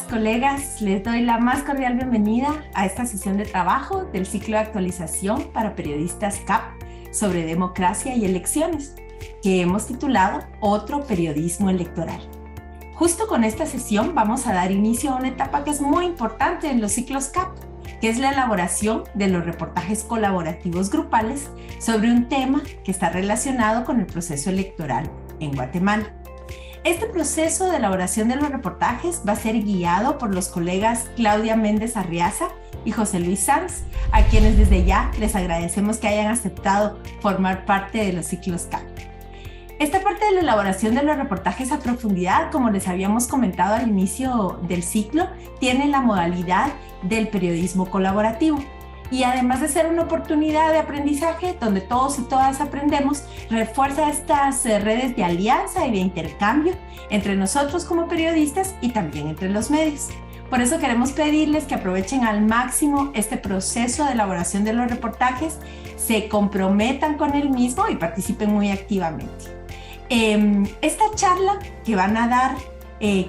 Colegas, les doy la más cordial bienvenida a esta sesión de trabajo del ciclo de actualización para periodistas CAP sobre democracia y elecciones, que hemos titulado Otro periodismo electoral. Justo con esta sesión vamos a dar inicio a una etapa que es muy importante en los ciclos CAP, que es la elaboración de los reportajes colaborativos grupales sobre un tema que está relacionado con el proceso electoral en Guatemala. Este proceso de elaboración de los reportajes va a ser guiado por los colegas Claudia Méndez Arriaza y José Luis Sanz, a quienes desde ya les agradecemos que hayan aceptado formar parte de los ciclos CAP. Esta parte de la elaboración de los reportajes a profundidad, como les habíamos comentado al inicio del ciclo, tiene la modalidad del periodismo colaborativo. Y además de ser una oportunidad de aprendizaje donde todos y todas aprendemos, refuerza estas redes de alianza y de intercambio entre nosotros como periodistas y también entre los medios. Por eso queremos pedirles que aprovechen al máximo este proceso de elaboración de los reportajes, se comprometan con el mismo y participen muy activamente. Esta charla que van a dar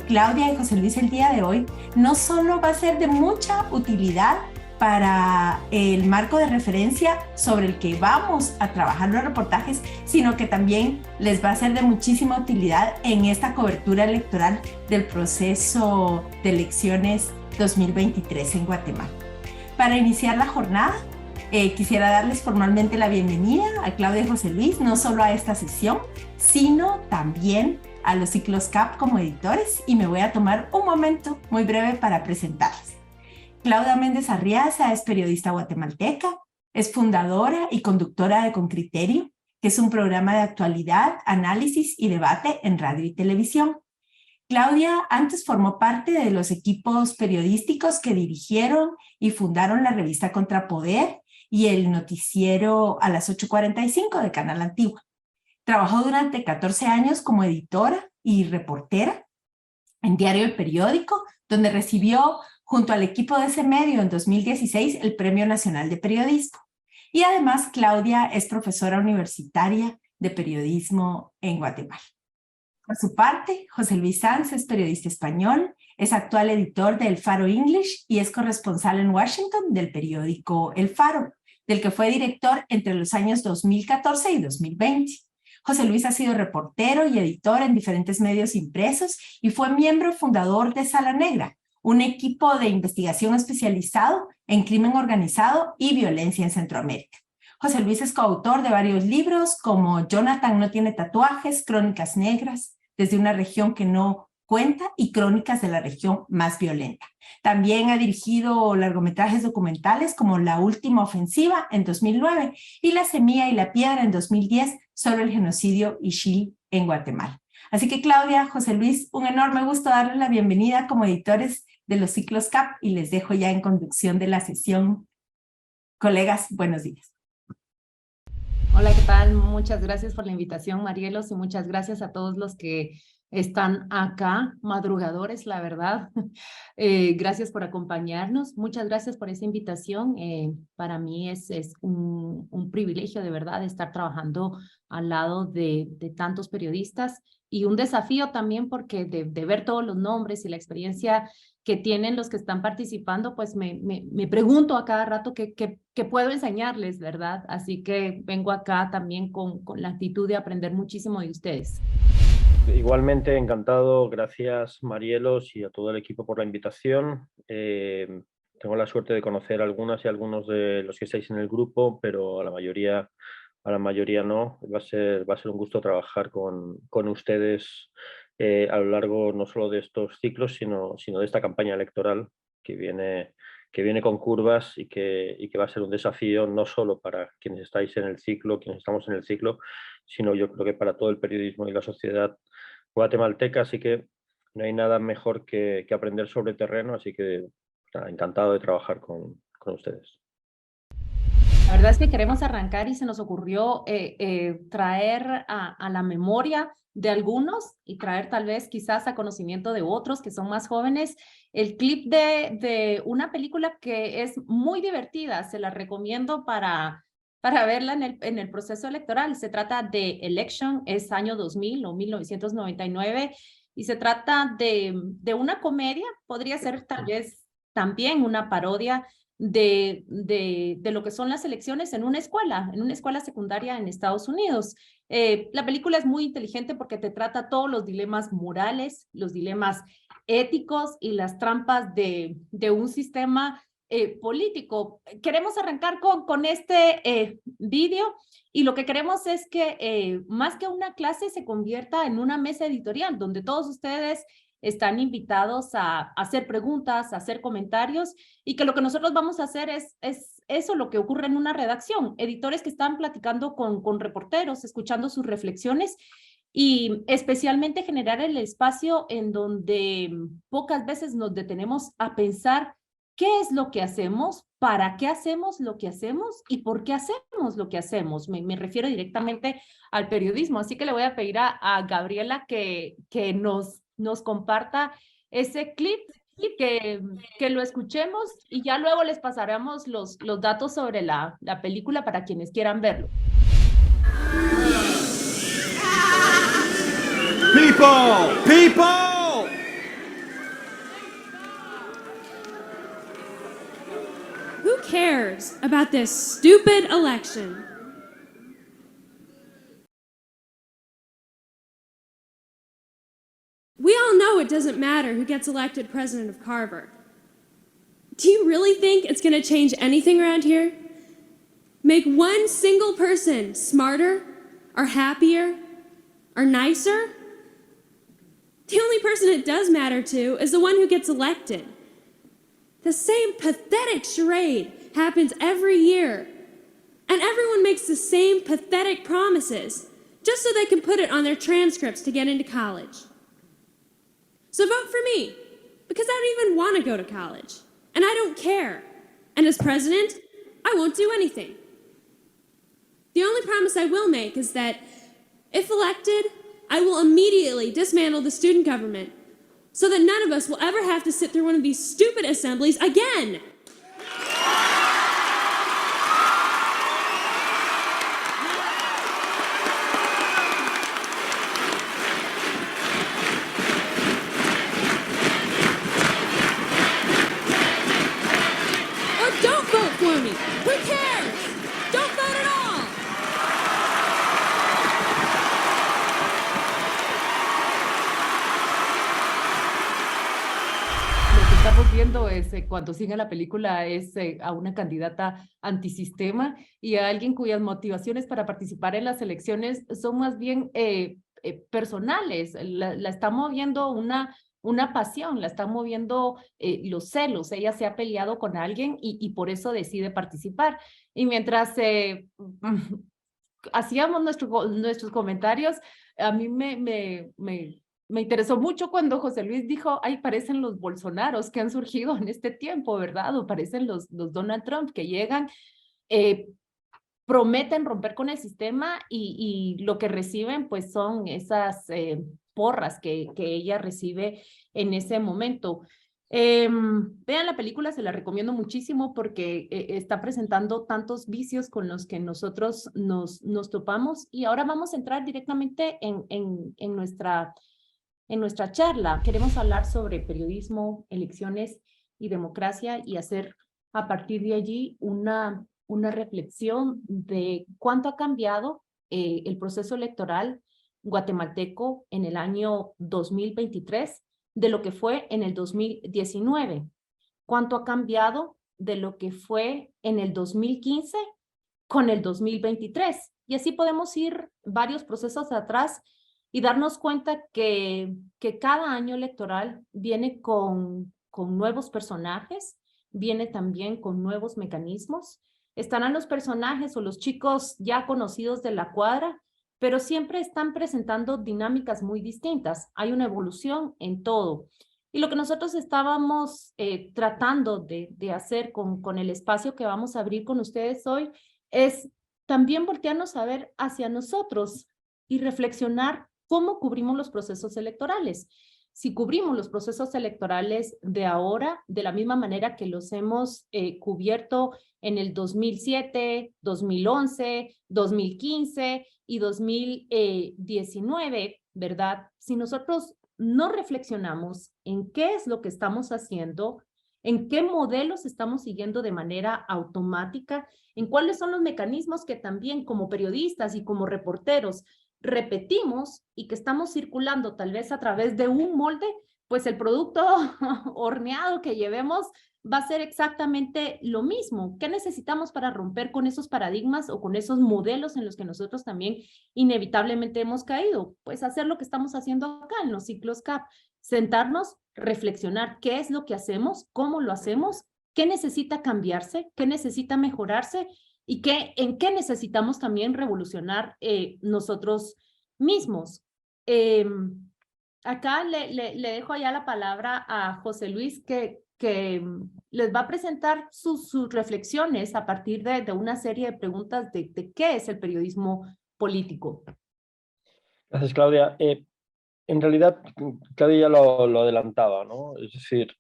Claudia y José Luis el día de hoy no solo va a ser de mucha utilidad para el marco de referencia sobre el que vamos a trabajar los reportajes, sino que también les va a ser de muchísima utilidad en esta cobertura electoral del proceso de elecciones 2023 en Guatemala. Para iniciar la jornada, quisiera darles formalmente la bienvenida a Claudia y José Luis, no solo a esta sesión, sino también a los ciclos CAP como editores, y me voy a tomar un momento muy breve para presentarles. Claudia Méndez Arriaza es periodista guatemalteca, es fundadora y conductora de Con Criterio, que es un programa de actualidad, análisis y debate en radio y televisión. Claudia antes formó parte de los equipos periodísticos que dirigieron y fundaron la revista Contrapoder y el noticiero a las 8:45 de Canal Antigua. Trabajó durante 14 años como editora y reportera en Diario El Periódico, donde recibió junto al equipo de ese medio en 2016 el Premio Nacional de Periodismo. Y además Claudia es profesora universitaria de periodismo en Guatemala. Por su parte, José Luis Sanz es periodista español, es actual editor de El Faro English y es corresponsal en Washington del periódico El Faro, del que fue director entre los años 2014 y 2020. José Luis ha sido reportero y editor en diferentes medios impresos y fue miembro fundador de Sala Negra, un equipo de investigación especializado en crimen organizado y violencia en Centroamérica. José Luis es coautor de varios libros como Jonathan no tiene tatuajes, Crónicas Negras, desde una región que no cuenta y Crónicas de la región más violenta. También ha dirigido largometrajes documentales como La Última Ofensiva en 2009 y La Semilla y la Piedra en 2010 sobre el genocidio Ixil en Guatemala. Así que Claudia, José Luis, un enorme gusto darles la bienvenida como editores de los ciclos CAP y les dejo ya en conducción de la sesión. Colegas, buenos días. Hola, ¿qué tal? Muchas gracias por la invitación, Marielos, y muchas gracias a todos los que están acá, madrugadores, la verdad. Gracias por acompañarnos. Muchas gracias por esa invitación. Para mí es un privilegio de verdad estar trabajando al lado de tantos periodistas y un desafío también porque de ver todos los nombres y la experiencia que tienen los que están participando, pues me pregunto a cada rato qué puedo enseñarles, ¿verdad? Así que vengo acá también con la actitud de aprender muchísimo de ustedes. Igualmente encantado, gracias Marielos y a todo el equipo por la invitación. Tengo la suerte de conocer algunas y algunos de los que estáis en el grupo, pero a la mayoría no. Va a ser un gusto trabajar con ustedes a lo largo no solo de estos ciclos, sino de esta campaña electoral que viene con curvas y que va a ser un desafío no solo para quienes estáis en el ciclo, quienes estamos en el ciclo, sino yo creo que para todo el periodismo y la sociedad guatemalteca, así que no hay nada mejor que aprender sobre terreno, así que encantado de trabajar con ustedes. La verdad es que queremos arrancar y se nos ocurrió traer a la memoria de algunos y traer tal vez quizás a conocimiento de otros que son más jóvenes el clip de una película que es muy divertida, se la recomiendo para verla en el proceso electoral. Se trata de Election, es año 2000 o 1999 y se trata de una comedia, podría ser tal vez también una parodia de lo que son las elecciones en una escuela secundaria en Estados Unidos. La película es muy inteligente porque te trata todos los dilemas morales, los dilemas éticos y las trampas de un sistema político. Queremos arrancar con este vídeo y lo que queremos es que más que una clase se convierta en una mesa editorial donde todos ustedes están invitados a hacer preguntas, a hacer comentarios y que lo que nosotros vamos a hacer es eso, lo que ocurre en una redacción, editores que están platicando con reporteros, escuchando sus reflexiones y especialmente generar el espacio en donde pocas veces nos detenemos a pensar qué es lo que hacemos, para qué hacemos lo que hacemos y por qué hacemos lo que hacemos. Me refiero directamente al periodismo, así que le voy a pedir a Gabriela que nos comparta ese clip, que lo escuchemos y ya luego les pasaremos los datos sobre la película para quienes quieran verlo. People! Who cares about this stupid election? We all know it doesn't matter who gets elected president of Carver. Do you really think it's going to change anything around here? Make one single person smarter, or happier, or nicer? The only person it does matter to is the one who gets elected. The same pathetic charade happens every year, and everyone makes the same pathetic promises just so they can put it on their transcripts to get into college. So vote for me, because I don't even want to go to college, and I don't care. And as president, I won't do anything. The only promise I will make is that, if elected, I will immediately dismantle the student government so that none of us will ever have to sit through one of these stupid assemblies again. Or don't vote for me. Who cares? Don't vote at all. Lo que estamos viendo es, cuando sigue la película, es a una candidata antisistema y a alguien cuyas motivaciones para participar en las elecciones son más bien personales. La está moviendo una pasión, la están moviendo los celos. Ella se ha peleado con alguien y por eso decide participar. Y mientras hacíamos nuestros comentarios, a mí me interesó mucho cuando José Luis dijo, ay, parecen los Bolsonaros que han surgido en este tiempo, ¿verdad? O parecen los Donald Trump que llegan, prometen romper con el sistema y lo que reciben pues son esas porras que ella recibe en ese momento. Vean la película, se la recomiendo muchísimo porque está presentando tantos vicios con los que nosotros nos topamos y ahora vamos a entrar directamente en nuestra charla. Queremos hablar sobre periodismo, elecciones y democracia y hacer a partir de allí una reflexión de cuánto ha cambiado el proceso electoral guatemalteco en el año 2023 de lo que fue en el 2019. Cuánto ha cambiado de lo que fue en el 2015 con el 2023. Y así podemos ir varios procesos atrás y darnos cuenta que cada año electoral viene con nuevos personajes, viene también con nuevos mecanismos. Estarán los personajes o los chicos ya conocidos de la cuadra, pero siempre están presentando dinámicas muy distintas. Hay una evolución en todo. Y lo que nosotros estábamos tratando de hacer con el espacio que vamos a abrir con ustedes hoy es también voltearnos a ver hacia nosotros y reflexionar cómo cubrimos los procesos electorales. Si cubrimos los procesos electorales de ahora, de la misma manera que los hemos cubierto en el 2007, 2011, 2015 y 2019, ¿verdad? Si nosotros no reflexionamos en qué es lo que estamos haciendo, en qué modelos estamos siguiendo de manera automática, en cuáles son los mecanismos que también como periodistas y como reporteros repetimos y que estamos circulando tal vez a través de un molde, pues el producto horneado que llevemos va a ser exactamente lo mismo. ¿Qué necesitamos para romper con esos paradigmas o con esos modelos en los que nosotros también inevitablemente hemos caído? Pues hacer lo que estamos haciendo acá en los ciclos CAP, sentarnos, reflexionar qué es lo que hacemos, cómo lo hacemos, qué necesita cambiarse, qué necesita mejorarse y en qué necesitamos también revolucionar nosotros mismos. Acá le dejo ya la palabra a José Luis que les va a presentar sus reflexiones a partir de una serie de preguntas de qué es el periodismo político. Gracias, Claudia. En realidad, Claudia ya lo adelantaba, ¿no? Es decir,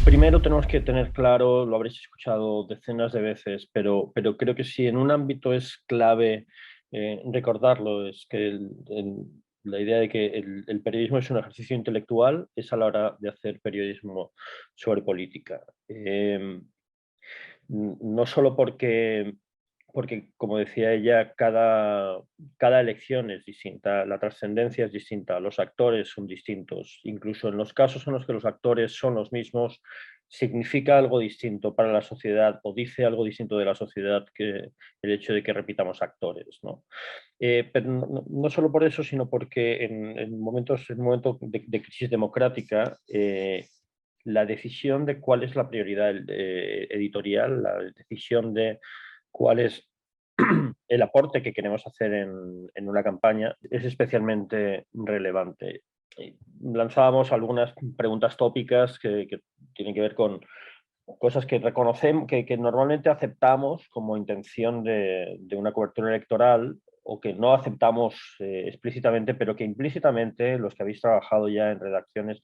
primero tenemos que tener claro, lo habréis escuchado decenas de veces, pero creo que si en un ámbito es clave recordarlo, es que la idea de que el periodismo es un ejercicio intelectual es a la hora de hacer periodismo sobre política. No solo porque, como decía ella, cada elección es distinta, la trascendencia es distinta, los actores son distintos, incluso en los casos en los que los actores son los mismos, significa algo distinto para la sociedad o dice algo distinto de la sociedad que el hecho de que repitamos actores, ¿no? Pero no solo por eso, sino porque en un momento de crisis democrática, la decisión de cuál es la prioridad editorial, la decisión de cuál es el aporte que queremos hacer en una campaña es especialmente relevante. Lanzábamos algunas preguntas tópicas que tienen que ver con cosas que reconocemos, que normalmente aceptamos como intención de una cobertura electoral o que no aceptamos explícitamente, pero que implícitamente los que habéis trabajado ya en redacciones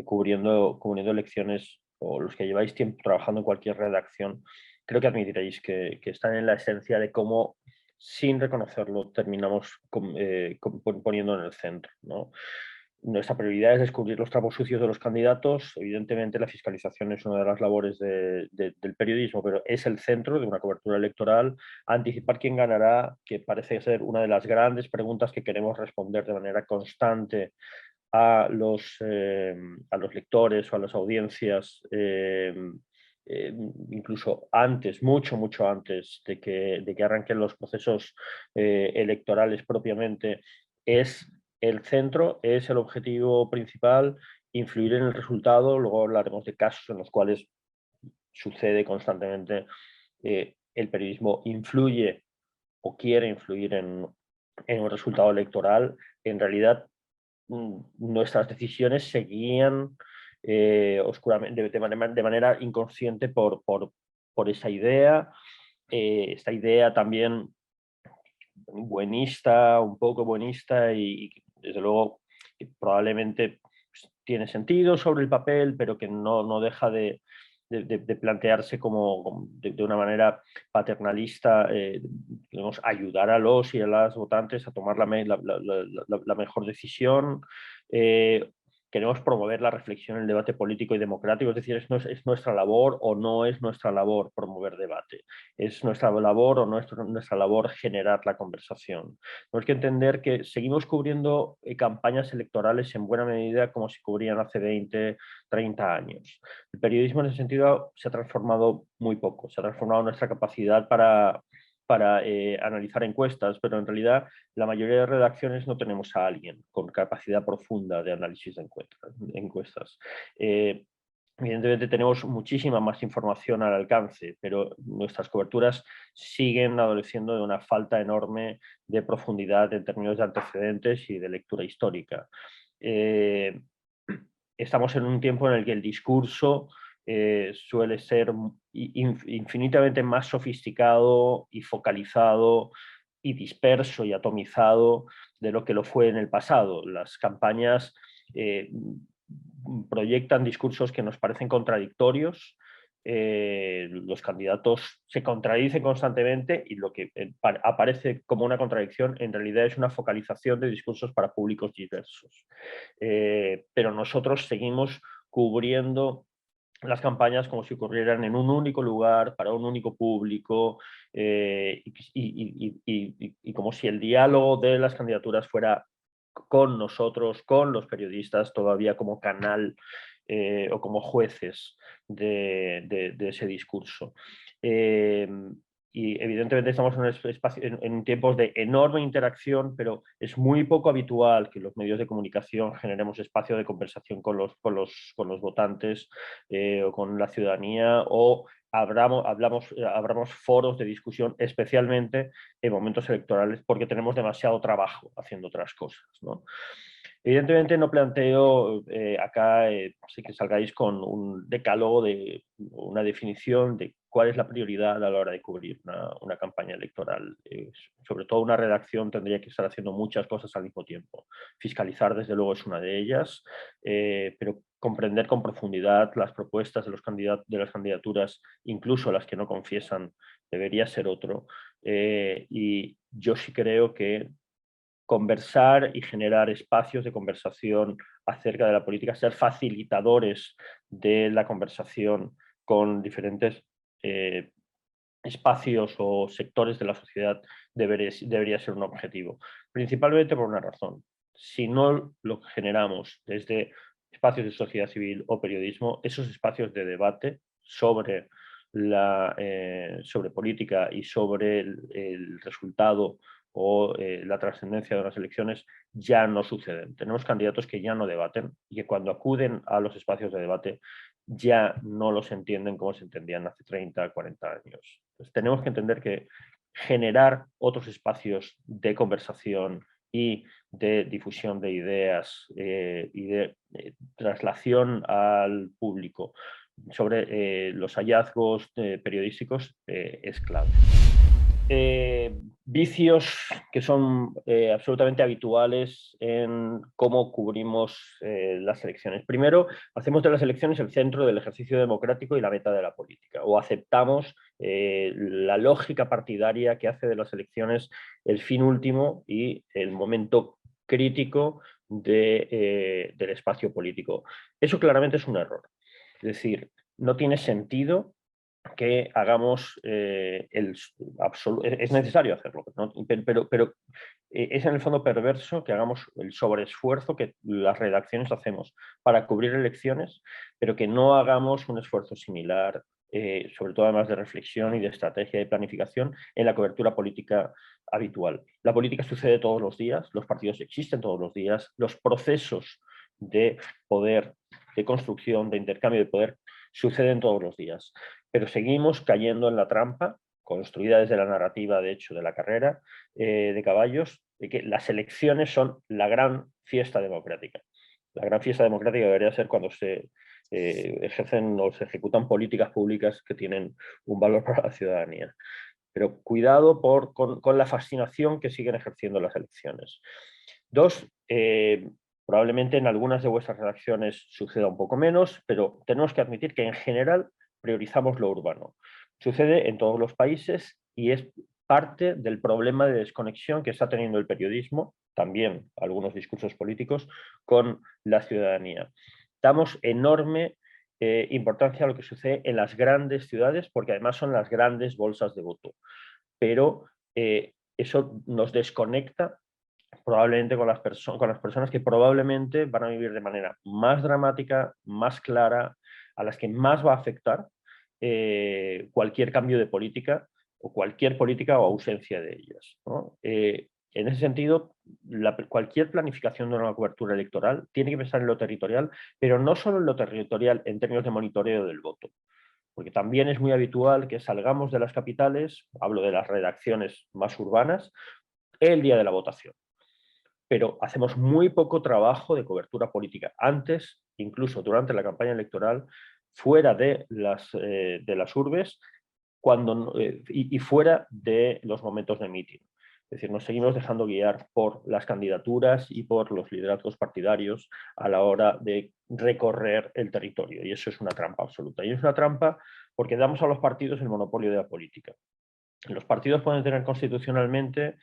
cubriendo elecciones o los que lleváis tiempo trabajando en cualquier redacción, creo que admitiréis que están en la esencia de cómo, sin reconocerlo, terminamos poniendo en el centro, ¿no? Nuestra prioridad es descubrir los trapos sucios de los candidatos. Evidentemente, la fiscalización es una de las labores del periodismo, pero es el centro de una cobertura electoral. Anticipar quién ganará, que parece ser una de las grandes preguntas que queremos responder de manera constante a los lectores o a las audiencias, incluso antes, mucho antes de que arranquen los procesos electorales propiamente, es el centro, es el objetivo principal, influir en el resultado. Luego hablaremos de casos en los cuales sucede constantemente, el periodismo influye o quiere influir en un resultado electoral. En realidad, nuestras decisiones se guían oscuramente, de manera inconsciente por esa idea. Esta idea también buenista, un poco buenista y desde luego que probablemente tiene sentido sobre el papel, pero que no deja de plantearse como de una manera paternalista, digamos, ayudar a los y a las votantes a tomar la mejor decisión. Queremos promover la reflexión, el debate político y democrático, es decir, es nuestra labor o no es nuestra labor promover debate, es nuestra labor o nuestra labor generar la conversación. Tenemos que entender que seguimos cubriendo campañas electorales en buena medida como se cubrían hace 20, 30 años. El periodismo en ese sentido se ha transformado muy poco, se ha transformado nuestra capacidad para analizar encuestas, pero en realidad la mayoría de redacciones no tenemos a alguien con capacidad profunda de análisis de encuestas. Evidentemente tenemos muchísima más información al alcance, pero nuestras coberturas siguen adoleciendo de una falta enorme de profundidad en términos de antecedentes y de lectura histórica. Estamos en un tiempo en el que el discurso suele ser infinitamente más sofisticado y focalizado y disperso y atomizado de lo que lo fue en el pasado. Las campañas proyectan discursos que nos parecen contradictorios, los candidatos se contradicen constantemente y lo que aparece como una contradicción en realidad es una focalización de discursos para públicos diversos. Pero nosotros seguimos cubriendo las campañas como si ocurrieran en un único lugar, para un único público, y como si el diálogo de las candidaturas fuera con nosotros, con los periodistas, todavía como canal o como jueces de ese discurso. Y evidentemente estamos en tiempos de enorme interacción, pero es muy poco habitual que los medios de comunicación generemos espacio de conversación con los votantes o con la ciudadanía, o abramos foros de discusión, especialmente en momentos electorales, porque tenemos demasiado trabajo haciendo otras cosas, ¿no? Evidentemente no planteo acá sí que salgáis con un decálogo de una definición de cuál es la prioridad a la hora de cubrir una campaña electoral. Sobre todo una redacción tendría que estar haciendo muchas cosas al mismo tiempo. Fiscalizar desde luego es una de ellas, pero comprender con profundidad las propuestas de las candidaturas, incluso las que no confiesan, debería ser otro. Y yo sí creo que conversar y generar espacios de conversación acerca de la política, ser facilitadores de la conversación con diferentes espacios o sectores de la sociedad debería ser un objetivo, principalmente por una razón. Si no lo generamos desde espacios de sociedad civil o periodismo, esos espacios de debate sobre sobre política y sobre el resultado o la trascendencia de las elecciones ya no suceden. Tenemos candidatos que ya no debaten y que cuando acuden a los espacios de debate ya no los entienden como se entendían hace 30, 40 años. Entonces, tenemos que entender que generar otros espacios de conversación y de difusión de ideas y de traslación al público sobre los hallazgos periodísticos es clave. Vicios que son absolutamente habituales en cómo cubrimos las elecciones. Primero, hacemos de las elecciones el centro del ejercicio democrático y la meta de la política, o aceptamos la lógica partidaria que hace de las elecciones el fin último y el momento crítico del espacio político. Eso claramente es un error. Es decir, no tiene sentido que hagamos es necesario hacerlo, ¿no? pero es en el fondo perverso que hagamos el sobreesfuerzo que las redacciones hacemos para cubrir elecciones, pero que no hagamos un esfuerzo similar, sobre todo además de reflexión y de estrategia y planificación en la cobertura política habitual. La política sucede todos los días, los partidos existen todos los días, los procesos de poder, de construcción, de intercambio de poder suceden todos los días, pero seguimos cayendo en la trampa, construida desde la narrativa, de hecho, de la carrera de caballos, de que las elecciones son la gran fiesta democrática. La gran fiesta democrática debería ser cuando se ejercen o se ejecutan políticas públicas que tienen un valor para la ciudadanía. Pero cuidado con la fascinación que siguen ejerciendo las elecciones. Dos, probablemente en algunas de vuestras redacciones suceda un poco menos, pero tenemos que admitir que en general priorizamos lo urbano. Sucede en todos los países y es parte del problema de desconexión que está teniendo el periodismo, también algunos discursos políticos, con la ciudadanía. Damos enorme importancia a lo que sucede en las grandes ciudades, porque además son las grandes bolsas de voto. Pero eso nos desconecta probablemente con las personas que probablemente van a vivir de manera más dramática, más clara, a las que más va a afectar cualquier cambio de política o cualquier política o ausencia de ellas, ¿no? En ese sentido, cualquier planificación de una cobertura electoral tiene que pensar en lo territorial, pero no solo en lo territorial en términos de monitoreo del voto, porque también es muy habitual que salgamos de las capitales, hablo de las redacciones más urbanas, el día de la votación. Pero hacemos muy poco trabajo de cobertura política antes, incluso durante la campaña electoral, fuera de las urbes y fuera de los momentos de mitin. Es decir, nos seguimos dejando guiar por las candidaturas y por los liderazgos partidarios a la hora de recorrer el territorio. Y eso es una trampa absoluta. Y es una trampa porque damos a los partidos el monopolio de la política. Los partidos pueden tener constitucionalmente,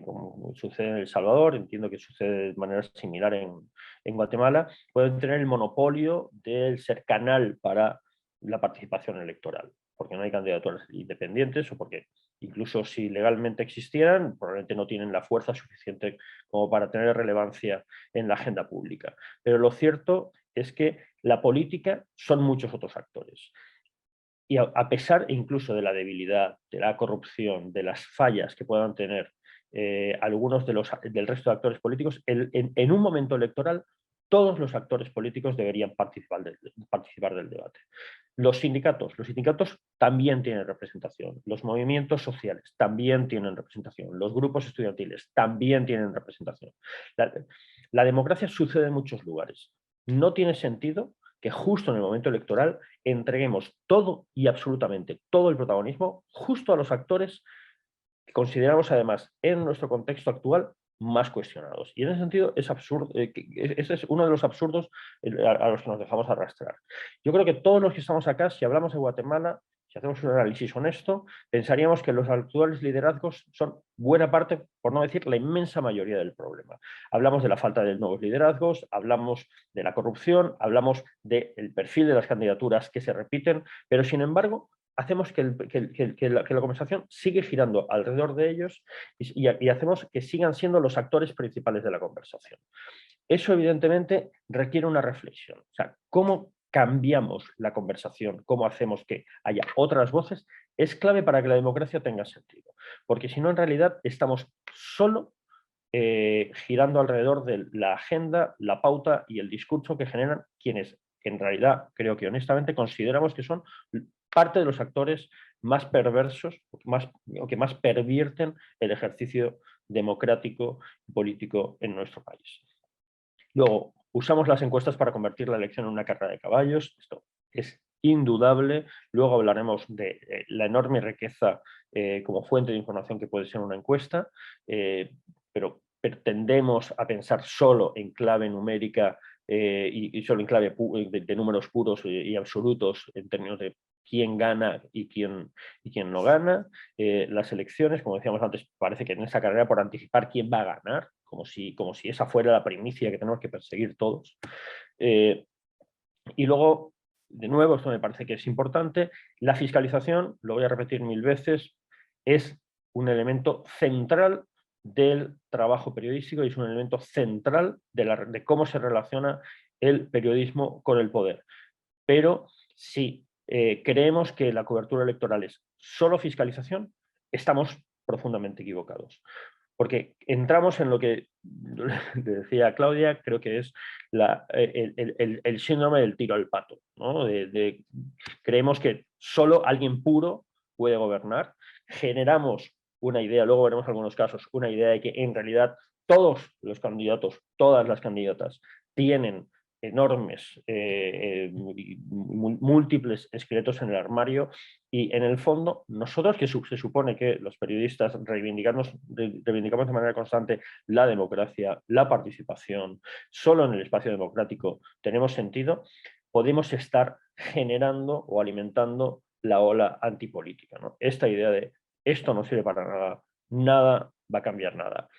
como sucede en El Salvador, entiendo que sucede de manera similar en Guatemala, pueden tener el monopolio del ser canal para la participación electoral, porque no hay candidaturas independientes o porque incluso si legalmente existieran, probablemente no tienen la fuerza suficiente como para tener relevancia en la agenda pública. Pero lo cierto es que la política son muchos otros actores. Y a pesar incluso de la debilidad, de la corrupción, de las fallas que puedan tener algunos del resto de actores políticos, en un momento electoral todos los actores políticos deberían participar del debate. Los sindicatos también tienen representación, los movimientos sociales también tienen representación, los grupos estudiantiles también tienen representación. La democracia sucede en muchos lugares. No tiene sentido que justo en el momento electoral entreguemos todo y absolutamente todo el protagonismo justo a los actores que consideramos además en nuestro contexto actual más cuestionados. Y en ese sentido es absurdo, ese es uno de los absurdos a los que nos dejamos arrastrar. Yo creo que todos los que estamos acá, si hablamos de Guatemala, si hacemos un análisis honesto, pensaríamos que los actuales liderazgos son buena parte, por no decir la inmensa mayoría del problema. Hablamos de la falta de nuevos liderazgos, hablamos de la corrupción, hablamos del perfil de las candidaturas que se repiten, pero sin embargo hacemos que la conversación sigue girando alrededor de ellos y hacemos que sigan siendo los actores principales de la conversación. Eso evidentemente requiere una reflexión. O sea, ¿cómo cambiamos la conversación, cómo hacemos que haya otras voces, es clave para que la democracia tenga sentido. Porque si no, en realidad estamos solo girando alrededor de la agenda, la pauta y el discurso que generan quienes, en realidad, creo que honestamente consideramos que son parte de los actores más perversos o que más pervierten el ejercicio democrático y político en nuestro país. Luego, usamos las encuestas para convertir la elección en una carrera de caballos. Esto es indudable. Luego hablaremos de la enorme riqueza como fuente de información que puede ser una encuesta, pero tendemos a pensar solo en clave numérica y solo en clave de números puros y absolutos en términos de quién gana y quién no gana. Las elecciones, como decíamos antes, parece que en esa carrera por anticipar quién va a ganar, como si esa fuera la primicia que tenemos que perseguir todos. Y luego, de nuevo, esto me parece que es importante, la fiscalización, lo voy a repetir 1000 veces, es un elemento central del trabajo periodístico y es un elemento central de cómo se relaciona el periodismo con el poder. Pero si creemos que la cobertura electoral es solo fiscalización, estamos profundamente equivocados. Porque entramos en lo que decía Claudia, creo que es el síndrome del tiro al pato, ¿no? Creemos que solo alguien puro puede gobernar, generamos una idea, luego veremos algunos casos, una idea de que en realidad todos los candidatos, todas las candidatas tienen enormes, múltiples esqueletos en el armario y en el fondo nosotros que se supone que los periodistas reivindicamos de manera constante la democracia, la participación, solo en el espacio democrático tenemos sentido, podemos estar generando o alimentando la ola antipolítica, ¿no? Esta idea de esto no sirve para nada, nada va a cambiar nada.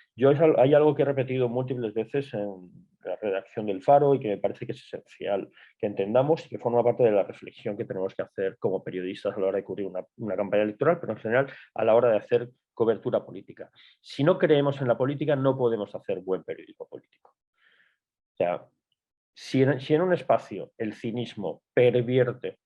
Hay algo que he repetido múltiples veces en la redacción del Faro y que me parece que es esencial que entendamos y que forma parte de la reflexión que tenemos que hacer como periodistas a la hora de cubrir una campaña electoral, pero en general a la hora de hacer cobertura política. Si no creemos en la política, no podemos hacer buen periodismo político. O sea, si en un espacio el cinismo pervierte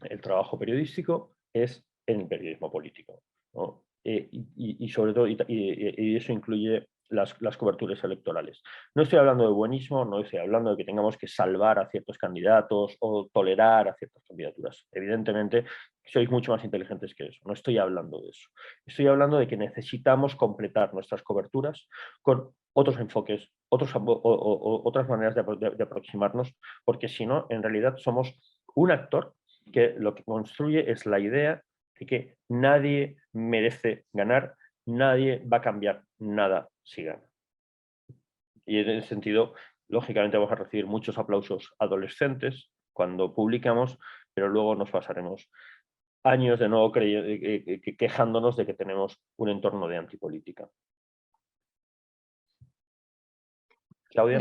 el trabajo periodístico, es en el periodismo político, ¿no? Y sobre todo, y eso incluye las coberturas electorales. No estoy hablando de buenismo, no estoy hablando de que tengamos que salvar a ciertos candidatos o tolerar a ciertas candidaturas. Evidentemente, sois mucho más inteligentes que eso. No estoy hablando de eso. Estoy hablando de que necesitamos completar nuestras coberturas con otros enfoques, otras maneras de aproximarnos, porque si no, en realidad somos un actor que lo que construye es la idea de que nadie merece ganar, nadie va a cambiar nada si gana. Y en ese sentido, lógicamente vamos a recibir muchos aplausos adolescentes cuando publicamos, pero luego nos pasaremos años de nuevo quejándonos de que tenemos un entorno de antipolítica. Claudia.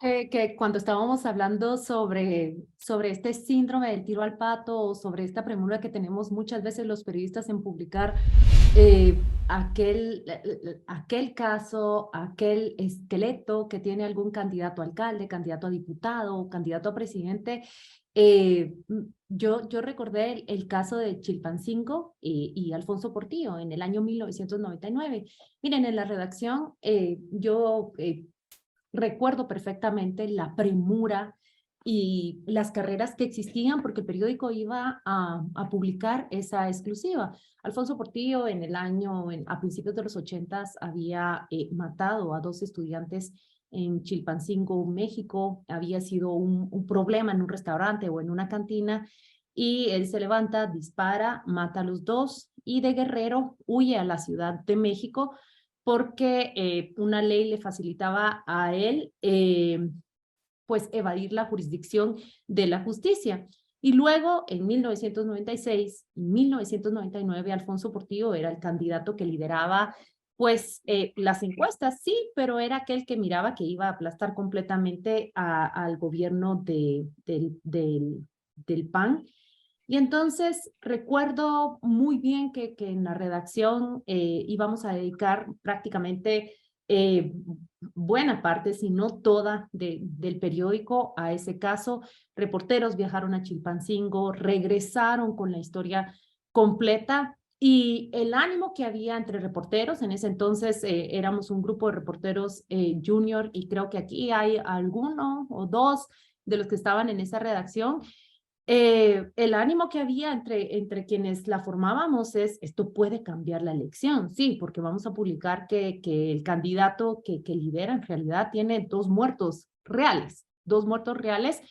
Que cuando estábamos hablando sobre este síndrome del tiro al pato o sobre esta premura que tenemos muchas veces los periodistas en publicar aquel caso, aquel esqueleto que tiene algún candidato a alcalde, candidato a diputado, candidato a presidente, yo recordé el caso de Chilpancingo y Alfonso Portillo en el año 1999. Miren, en la redacción yo recuerdo perfectamente la premura y las carreras que existían porque el periódico iba a publicar esa exclusiva. Alfonso Portillo a principios de los 80s había matado a 2 estudiantes en Chilpancingo, México. Había sido un problema en un restaurante o en una cantina y él se levanta, dispara, mata a los 2 y de Guerrero huye a la Ciudad de México porque una ley le facilitaba a él pues evadir la jurisdicción de la justicia. Y luego, en 1996 y 1999, Alfonso Portillo era el candidato que lideraba pues las encuestas, sí, pero era aquel que miraba que iba a aplastar completamente al gobierno del PAN. Y entonces recuerdo muy bien que en la redacción íbamos a dedicar prácticamente buena parte, si no toda, del periódico a ese caso. Reporteros viajaron a Chilpancingo, regresaron con la historia completa y el ánimo que había entre reporteros, en ese entonces éramos un grupo de reporteros junior y creo que aquí hay alguno o 2 de los que estaban en esa redacción. El ánimo que había entre quienes la formábamos es, esto puede cambiar la elección, sí, porque vamos a publicar que el candidato que lidera en realidad tiene 2 muertos reales, 2 muertos reales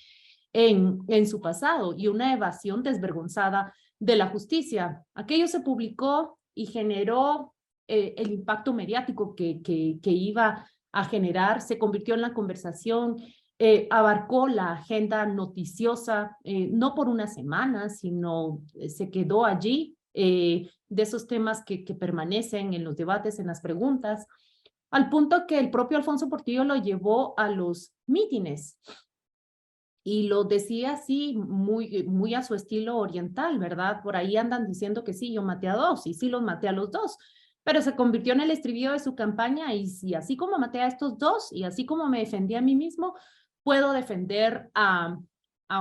en su pasado y una evasión desvergonzada de la justicia. Aquello se publicó y generó el impacto mediático que iba a generar, se convirtió en la conversación. Abarcó la agenda noticiosa, no por una semana, sino se quedó allí, de esos temas que permanecen en los debates, en las preguntas, al punto que el propio Alfonso Portillo lo llevó a los mítines. Y lo decía así, muy a su estilo oriental, ¿verdad? Por ahí andan diciendo que sí, yo maté a 2, y sí los maté a los 2. Pero se convirtió en el estribillo de su campaña, y así como maté a estos 2, y así como me defendí a mí mismo, puedo defender a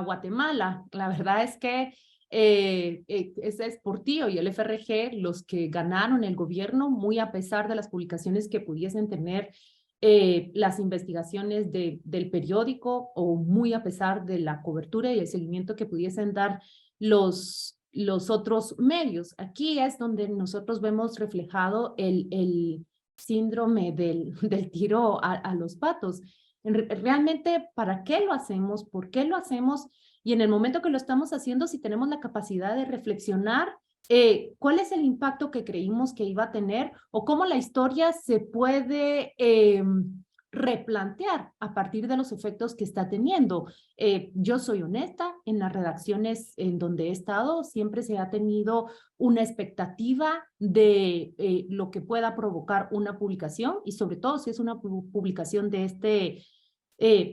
Guatemala. La verdad es que ese es Portillo y el FRG los que ganaron el gobierno, muy a pesar de las publicaciones que pudiesen tener las investigaciones del periódico o muy a pesar de la cobertura y el seguimiento que pudiesen dar los otros medios. Aquí es donde nosotros vemos reflejado el síndrome del tiro a los patos. Realmente, ¿para qué lo hacemos? ¿Por qué lo hacemos? Y en el momento que lo estamos haciendo, si tenemos la capacidad de reflexionar, ¿cuál es el impacto que creímos que iba a tener? O cómo la historia se puede replantear a partir de los efectos que está teniendo. Yo soy honesta, en las redacciones en donde he estado siempre se ha tenido una expectativa de lo que pueda provocar una publicación y sobre todo si es una publicación de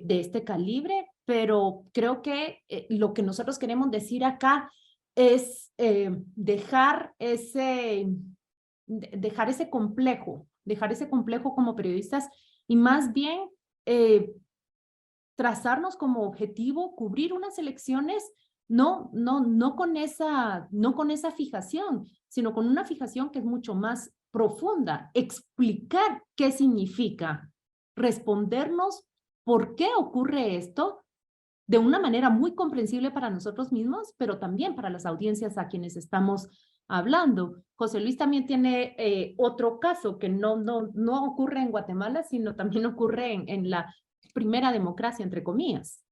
este calibre, pero creo que lo que nosotros queremos decir acá es dejar ese complejo como periodistas y más bien trazarnos como objetivo cubrir unas elecciones no con esa fijación, sino con una fijación que es mucho más profunda, explicar qué significa, respondernos por qué ocurre esto de una manera muy comprensible para nosotros mismos, pero también para las audiencias a quienes estamos hablando. José Luis también tiene otro caso que no ocurre en Guatemala, sino también ocurre en la primera democracia, entre comillas.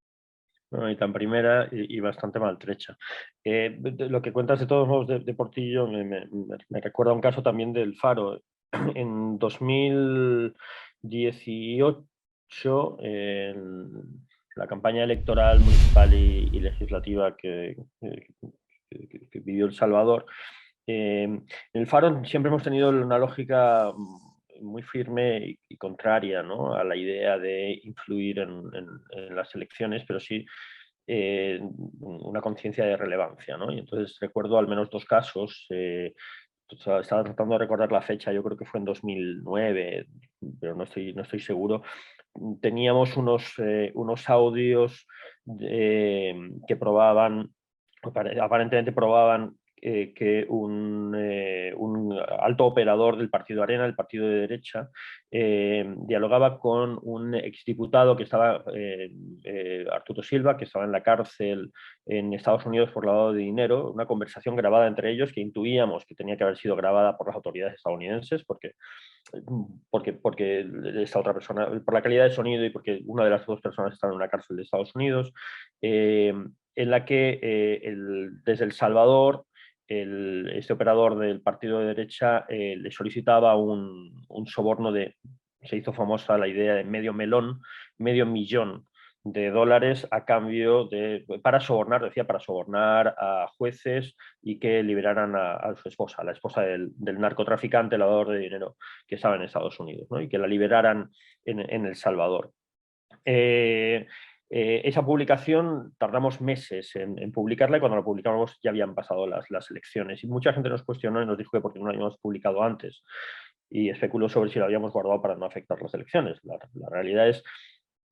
Bueno, y tan primera y bastante maltrecha. Lo que cuentas de todos modos de Portillo me recuerda un caso también del Faro. en 2018, en la campaña electoral municipal y legislativa que vivió El Salvador, en el Faro siempre hemos tenido una lógica muy firme y contraria, ¿no?, a la idea de influir en las elecciones, pero sí una conciencia de relevancia, ¿no? Y entonces recuerdo al menos 2 casos. Estaba tratando de recordar la fecha, yo creo que fue en 2009, pero no estoy seguro. Teníamos unos audios que probaban, aparentemente probaban que un alto operador del partido Arena, el partido de derecha, dialogaba con un exdiputado que estaba, Arturo Silva, que estaba en la cárcel en Estados Unidos por lavado de dinero, una conversación grabada entre ellos que intuíamos que tenía que haber sido grabada por las autoridades estadounidenses, porque esta otra persona, por la calidad de sonido y porque una de las 2 personas estaba en una cárcel de Estados Unidos, en la que desde El Salvador este operador del partido de derecha le solicitaba un soborno se hizo famosa la idea de medio millón de dólares a cambio para sobornar a jueces y que liberaran a su esposa, la esposa del narcotraficante, lavador de dinero que estaba en Estados Unidos, ¿no?, y que la liberaran en El Salvador. Esa publicación tardamos meses en publicarla, y cuando la publicamos ya habían pasado las elecciones, y mucha gente nos cuestionó y nos dijo que por qué no la habíamos publicado antes, y especuló sobre si lo habíamos guardado para no afectar las elecciones. La realidad es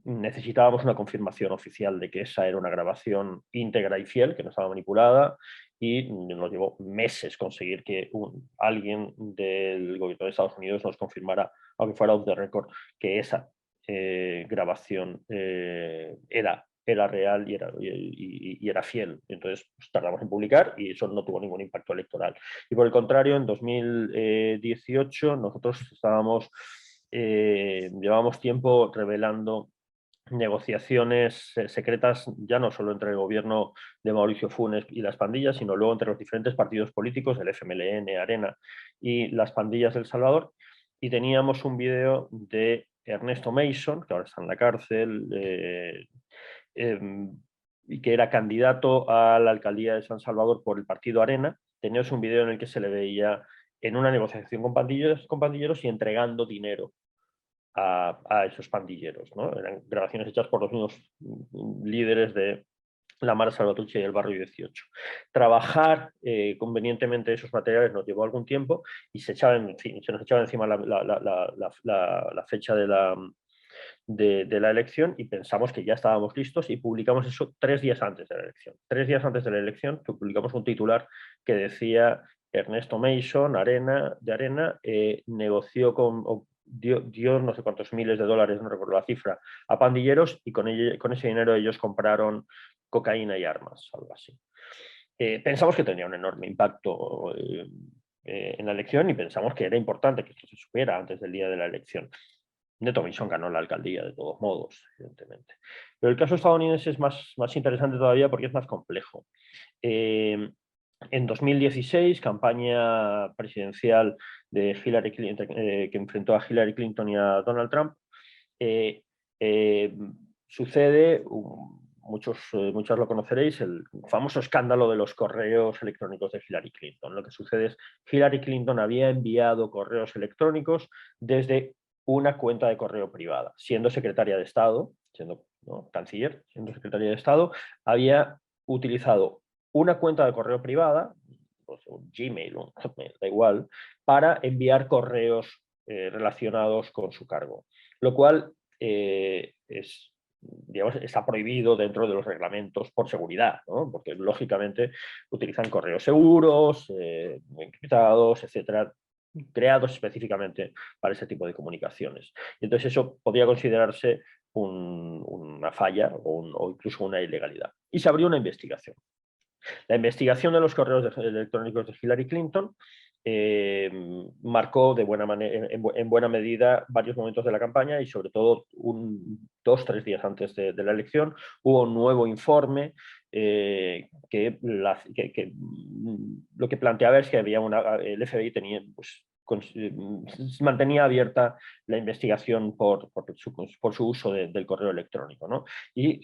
necesitábamos una confirmación oficial de que esa era una grabación íntegra y fiel, que no estaba manipulada, y nos llevó meses conseguir que alguien del gobierno de Estados Unidos nos confirmara, aunque fuera off the record, que esa grabación era real y era fiel. Entonces pues, tardamos en publicar y eso no tuvo ningún impacto electoral. Y por el contrario, en 2018 nosotros llevábamos tiempo revelando negociaciones secretas, ya no solo entre el gobierno de Mauricio Funes y las pandillas, sino luego entre los diferentes partidos políticos, el FMLN, Arena y las pandillas del Salvador. Y teníamos un video de Ernesto Mason, que ahora está en la cárcel, y que era candidato a la alcaldía de San Salvador por el partido Arena. Teníamos un video en el que se le veía en una negociación con pandilleros y entregando dinero a esos pandilleros, ¿no? Eran grabaciones hechas por los mismos líderes de la Mara Salvatrucha y el Barrio 18. Trabajar convenientemente esos materiales nos llevó algún tiempo y se nos echaba encima la fecha de la elección, y pensamos que ya estábamos listos y publicamos eso 3 días antes de la elección. 3 días antes de la elección publicamos un titular que decía: Ernesto Mason, de Arena, negoció dio no sé cuántos miles de dólares, no recuerdo la cifra, a pandilleros, y con ese dinero ellos compraron cocaína y armas, algo así. Pensamos que tenía un enorme impacto en la elección, y pensamos que era importante que esto se supiera antes del día de la elección. Neto Mason ganó la alcaldía de todos modos, evidentemente. Pero el caso estadounidense es más interesante todavía porque es más complejo. En 2016, campaña presidencial de Hillary Clinton, que enfrentó a Hillary Clinton y a Donald Trump, sucede, muchos lo conoceréis, el famoso escándalo de los correos electrónicos de Hillary Clinton. Lo que sucede es que Hillary Clinton había enviado correos electrónicos desde una cuenta de correo privada. Siendo secretaria de Estado, siendo canciller, siendo secretaria de Estado, había utilizado una cuenta de correo privada, pues un Gmail, un Hotmail, da igual, para enviar correos relacionados con su cargo. Lo cual está prohibido dentro de los reglamentos por seguridad, ¿no? Porque lógicamente utilizan correos seguros, encriptados, etcétera, creados específicamente para ese tipo de comunicaciones. Y entonces eso podría considerarse una falla o incluso una ilegalidad. Y se abrió una investigación. La investigación de los correos electrónicos de Hillary Clinton marcó en buena medida varios momentos de la campaña, y sobre todo 2-3 días antes de la elección hubo un nuevo informe que lo que planteaba es que el FBI tenía, pues, mantenía abierta la investigación por su uso del correo electrónico, ¿no? Y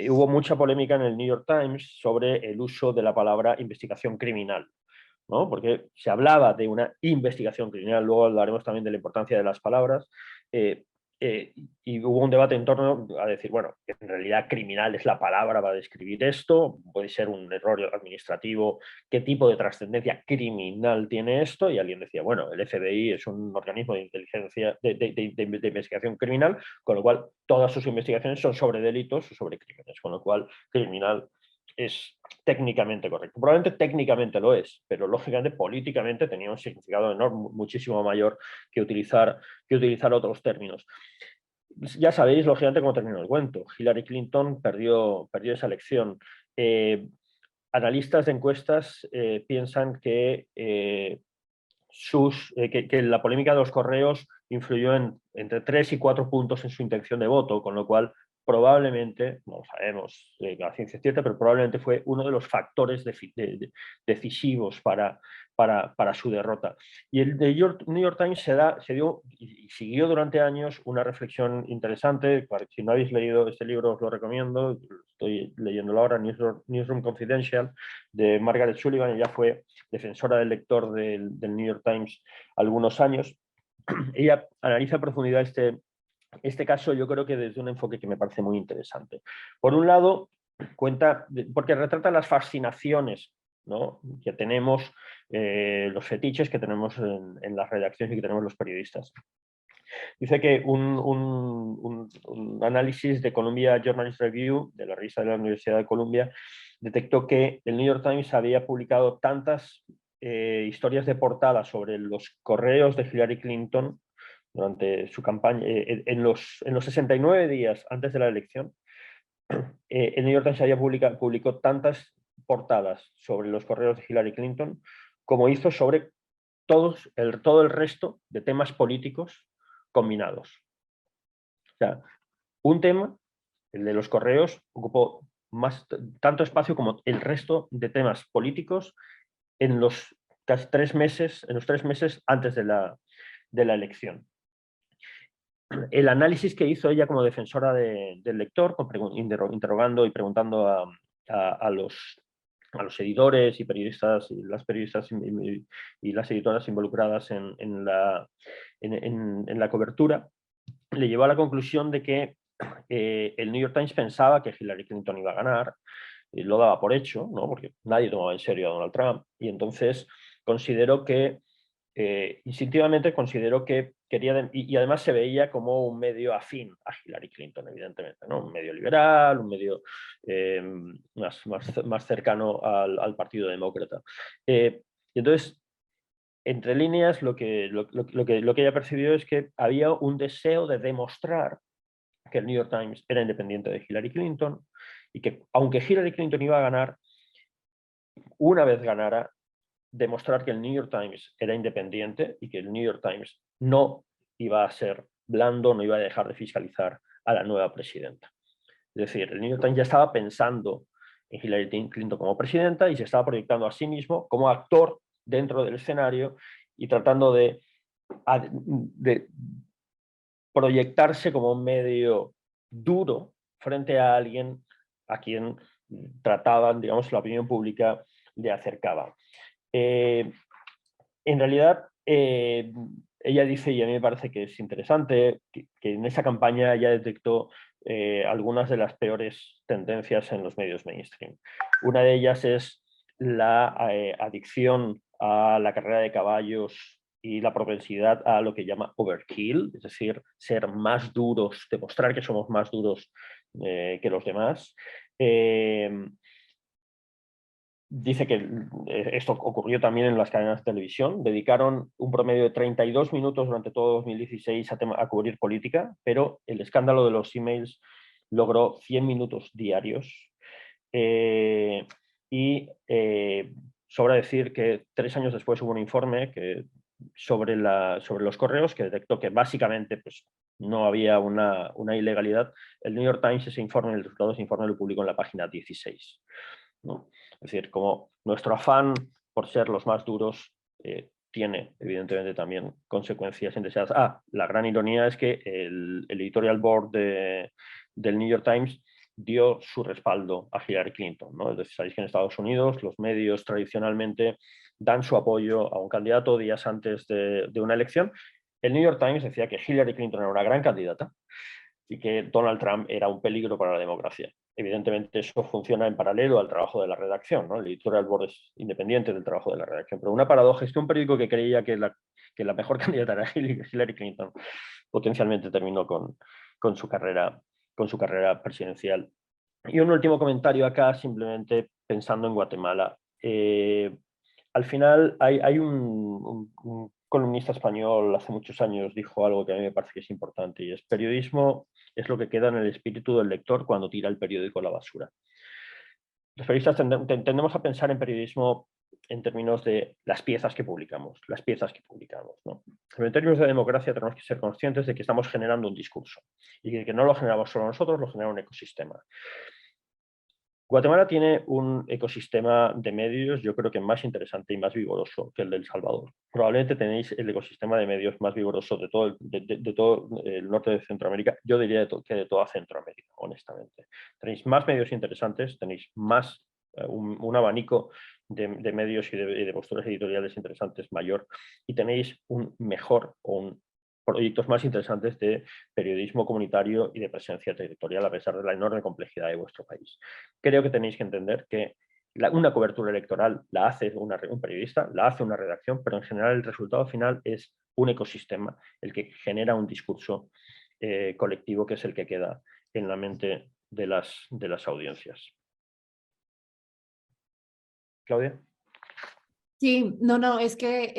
hubo mucha polémica en el New York Times sobre el uso de la palabra investigación criminal, ¿no? Porque se hablaba de una investigación criminal, luego hablaremos también de la importancia de las palabras, y hubo un debate en torno a decir, bueno, que en realidad criminal es la palabra para describir esto, puede ser un error administrativo, ¿qué tipo de trascendencia criminal tiene esto? Y alguien decía, bueno, el FBI es un organismo de inteligencia, de investigación criminal, con lo cual todas sus investigaciones son sobre delitos o sobre crímenes, con lo cual criminal es técnicamente correcto. Probablemente técnicamente lo es, pero lógicamente políticamente tenía un significado enorme, muchísimo mayor que utilizar otros términos. Ya sabéis, lógicamente, cómo terminó el cuento. Hillary Clinton perdió esa elección. Analistas de encuestas piensan que la polémica de los correos influyó entre 3 y 4 puntos en su intención de voto, con lo cual probablemente, no lo sabemos la ciencia cierta, pero probablemente fue uno de los factores decisivos para su derrota. Y el New York Times se dio y siguió durante años una reflexión interesante. Si no habéis leído este libro, os lo recomiendo. Estoy leyéndolo ahora, Newsroom Confidential, de Margaret Sullivan. Ella fue defensora del lector del New York Times algunos años. Ella analiza en profundidad este caso, yo creo que desde un enfoque que me parece muy interesante. Por un lado, porque retrata las fascinaciones, ¿no?, que tenemos, los fetiches que tenemos en las redacciones y que tenemos los periodistas. Dice que un análisis de Columbia Journalist Review, de la revista de la Universidad de Columbia, detectó que el New York Times había publicado tantas historias de portada sobre los correos de Hillary Clinton durante su campaña, en los 69 días antes de la elección. El New York Times publicó tantas portadas sobre los correos de Hillary Clinton como hizo sobre todo el resto de temas políticos combinados. O sea, un tema, el de los correos, ocupó tanto espacio como el resto de temas políticos en los casi 3 meses antes de la elección. El análisis que hizo ella como defensora del lector, interrogando y preguntando a los editores y periodistas, y las periodistas y las editoras involucradas en la cobertura, le llevó a la conclusión de que el New York Times pensaba que Hillary Clinton iba a ganar, y lo daba por hecho, ¿no?, porque nadie tomaba en serio a Donald Trump, y entonces consideró que instintivamente consideró que quería, y además se veía como un medio afín a Hillary Clinton, evidentemente, ¿no?, un medio liberal, un medio más cercano al Partido Demócrata. Y entonces, entre líneas, lo que ella percibió es que había un deseo de demostrar que el New York Times era independiente de Hillary Clinton, y que aunque Hillary Clinton iba a ganar, una vez ganara, demostrar que el New York Times era independiente y que el New York Times no iba a ser blando, no iba a dejar de fiscalizar a la nueva presidenta. Es decir, el New York Times ya estaba pensando en Hillary Clinton como presidenta y se estaba proyectando a sí mismo como actor dentro del escenario y tratando de proyectarse como un medio duro frente a alguien a quien trataban, digamos, la opinión pública le acercaba. En realidad, ella dice, y a mí me parece que es interesante, que en esa campaña ya detectó algunas de las peores tendencias en los medios mainstream. Una de ellas es la adicción a la carrera de caballos y la propensidad a lo que llama overkill, es decir, ser más duros, demostrar que somos más duros que los demás. Dice que esto ocurrió también en las cadenas de televisión. Dedicaron un promedio de 32 minutos durante todo 2016 a cubrir política, pero el escándalo de los emails logró 100 minutos diarios. Sobra decir que 3 años después hubo un informe sobre los correos que detectó que básicamente pues, no había una ilegalidad. El New York Times, el resultado de ese informe lo publicó en la página 16. ¿No? Es decir, como nuestro afán por ser los más duros tiene evidentemente también consecuencias indeseadas. La gran ironía es que el editorial board del New York Times dio su respaldo a Hillary Clinton, ¿no? Es decir, sabéis que en Estados Unidos los medios tradicionalmente dan su apoyo a un candidato días antes de una elección. El New York Times decía que Hillary Clinton era una gran candidata y que Donald Trump era un peligro para la democracia. Evidentemente eso funciona en paralelo al trabajo de la redacción, ¿no? El editorial board es independiente del trabajo de la redacción, pero una paradoja es que un periódico que creía que la mejor candidata era Hillary Clinton potencialmente terminó con su carrera presidencial. Y un último comentario acá, simplemente pensando en Guatemala. Al final hay un columnista español hace muchos años dijo algo que a mí me parece que es importante, y es: periodismo es lo que queda en el espíritu del lector cuando tira el periódico a la basura. Los periodistas tendemos a pensar en periodismo en términos de las piezas que publicamos, ¿no? Pero en términos de democracia tenemos que ser conscientes de que estamos generando un discurso y que no lo generamos solo nosotros, lo genera un ecosistema. Guatemala tiene un ecosistema de medios, yo creo que más interesante y más vigoroso que el de El Salvador. Probablemente tenéis el ecosistema de medios más vigoroso de todo el norte de Centroamérica, yo diría que de toda Centroamérica, honestamente. Tenéis más medios interesantes, tenéis más un abanico de medios y de posturas editoriales interesantes mayor, y tenéis un mejor proyectos más interesantes de periodismo comunitario y de presencia territorial, a pesar de la enorme complejidad de vuestro país. Creo que tenéis que entender que una cobertura electoral la hace un periodista, la hace una redacción, pero en general el resultado final es un ecosistema, el que genera un discurso colectivo, que es el que queda en la mente de las audiencias. Claudia. Sí, no, es que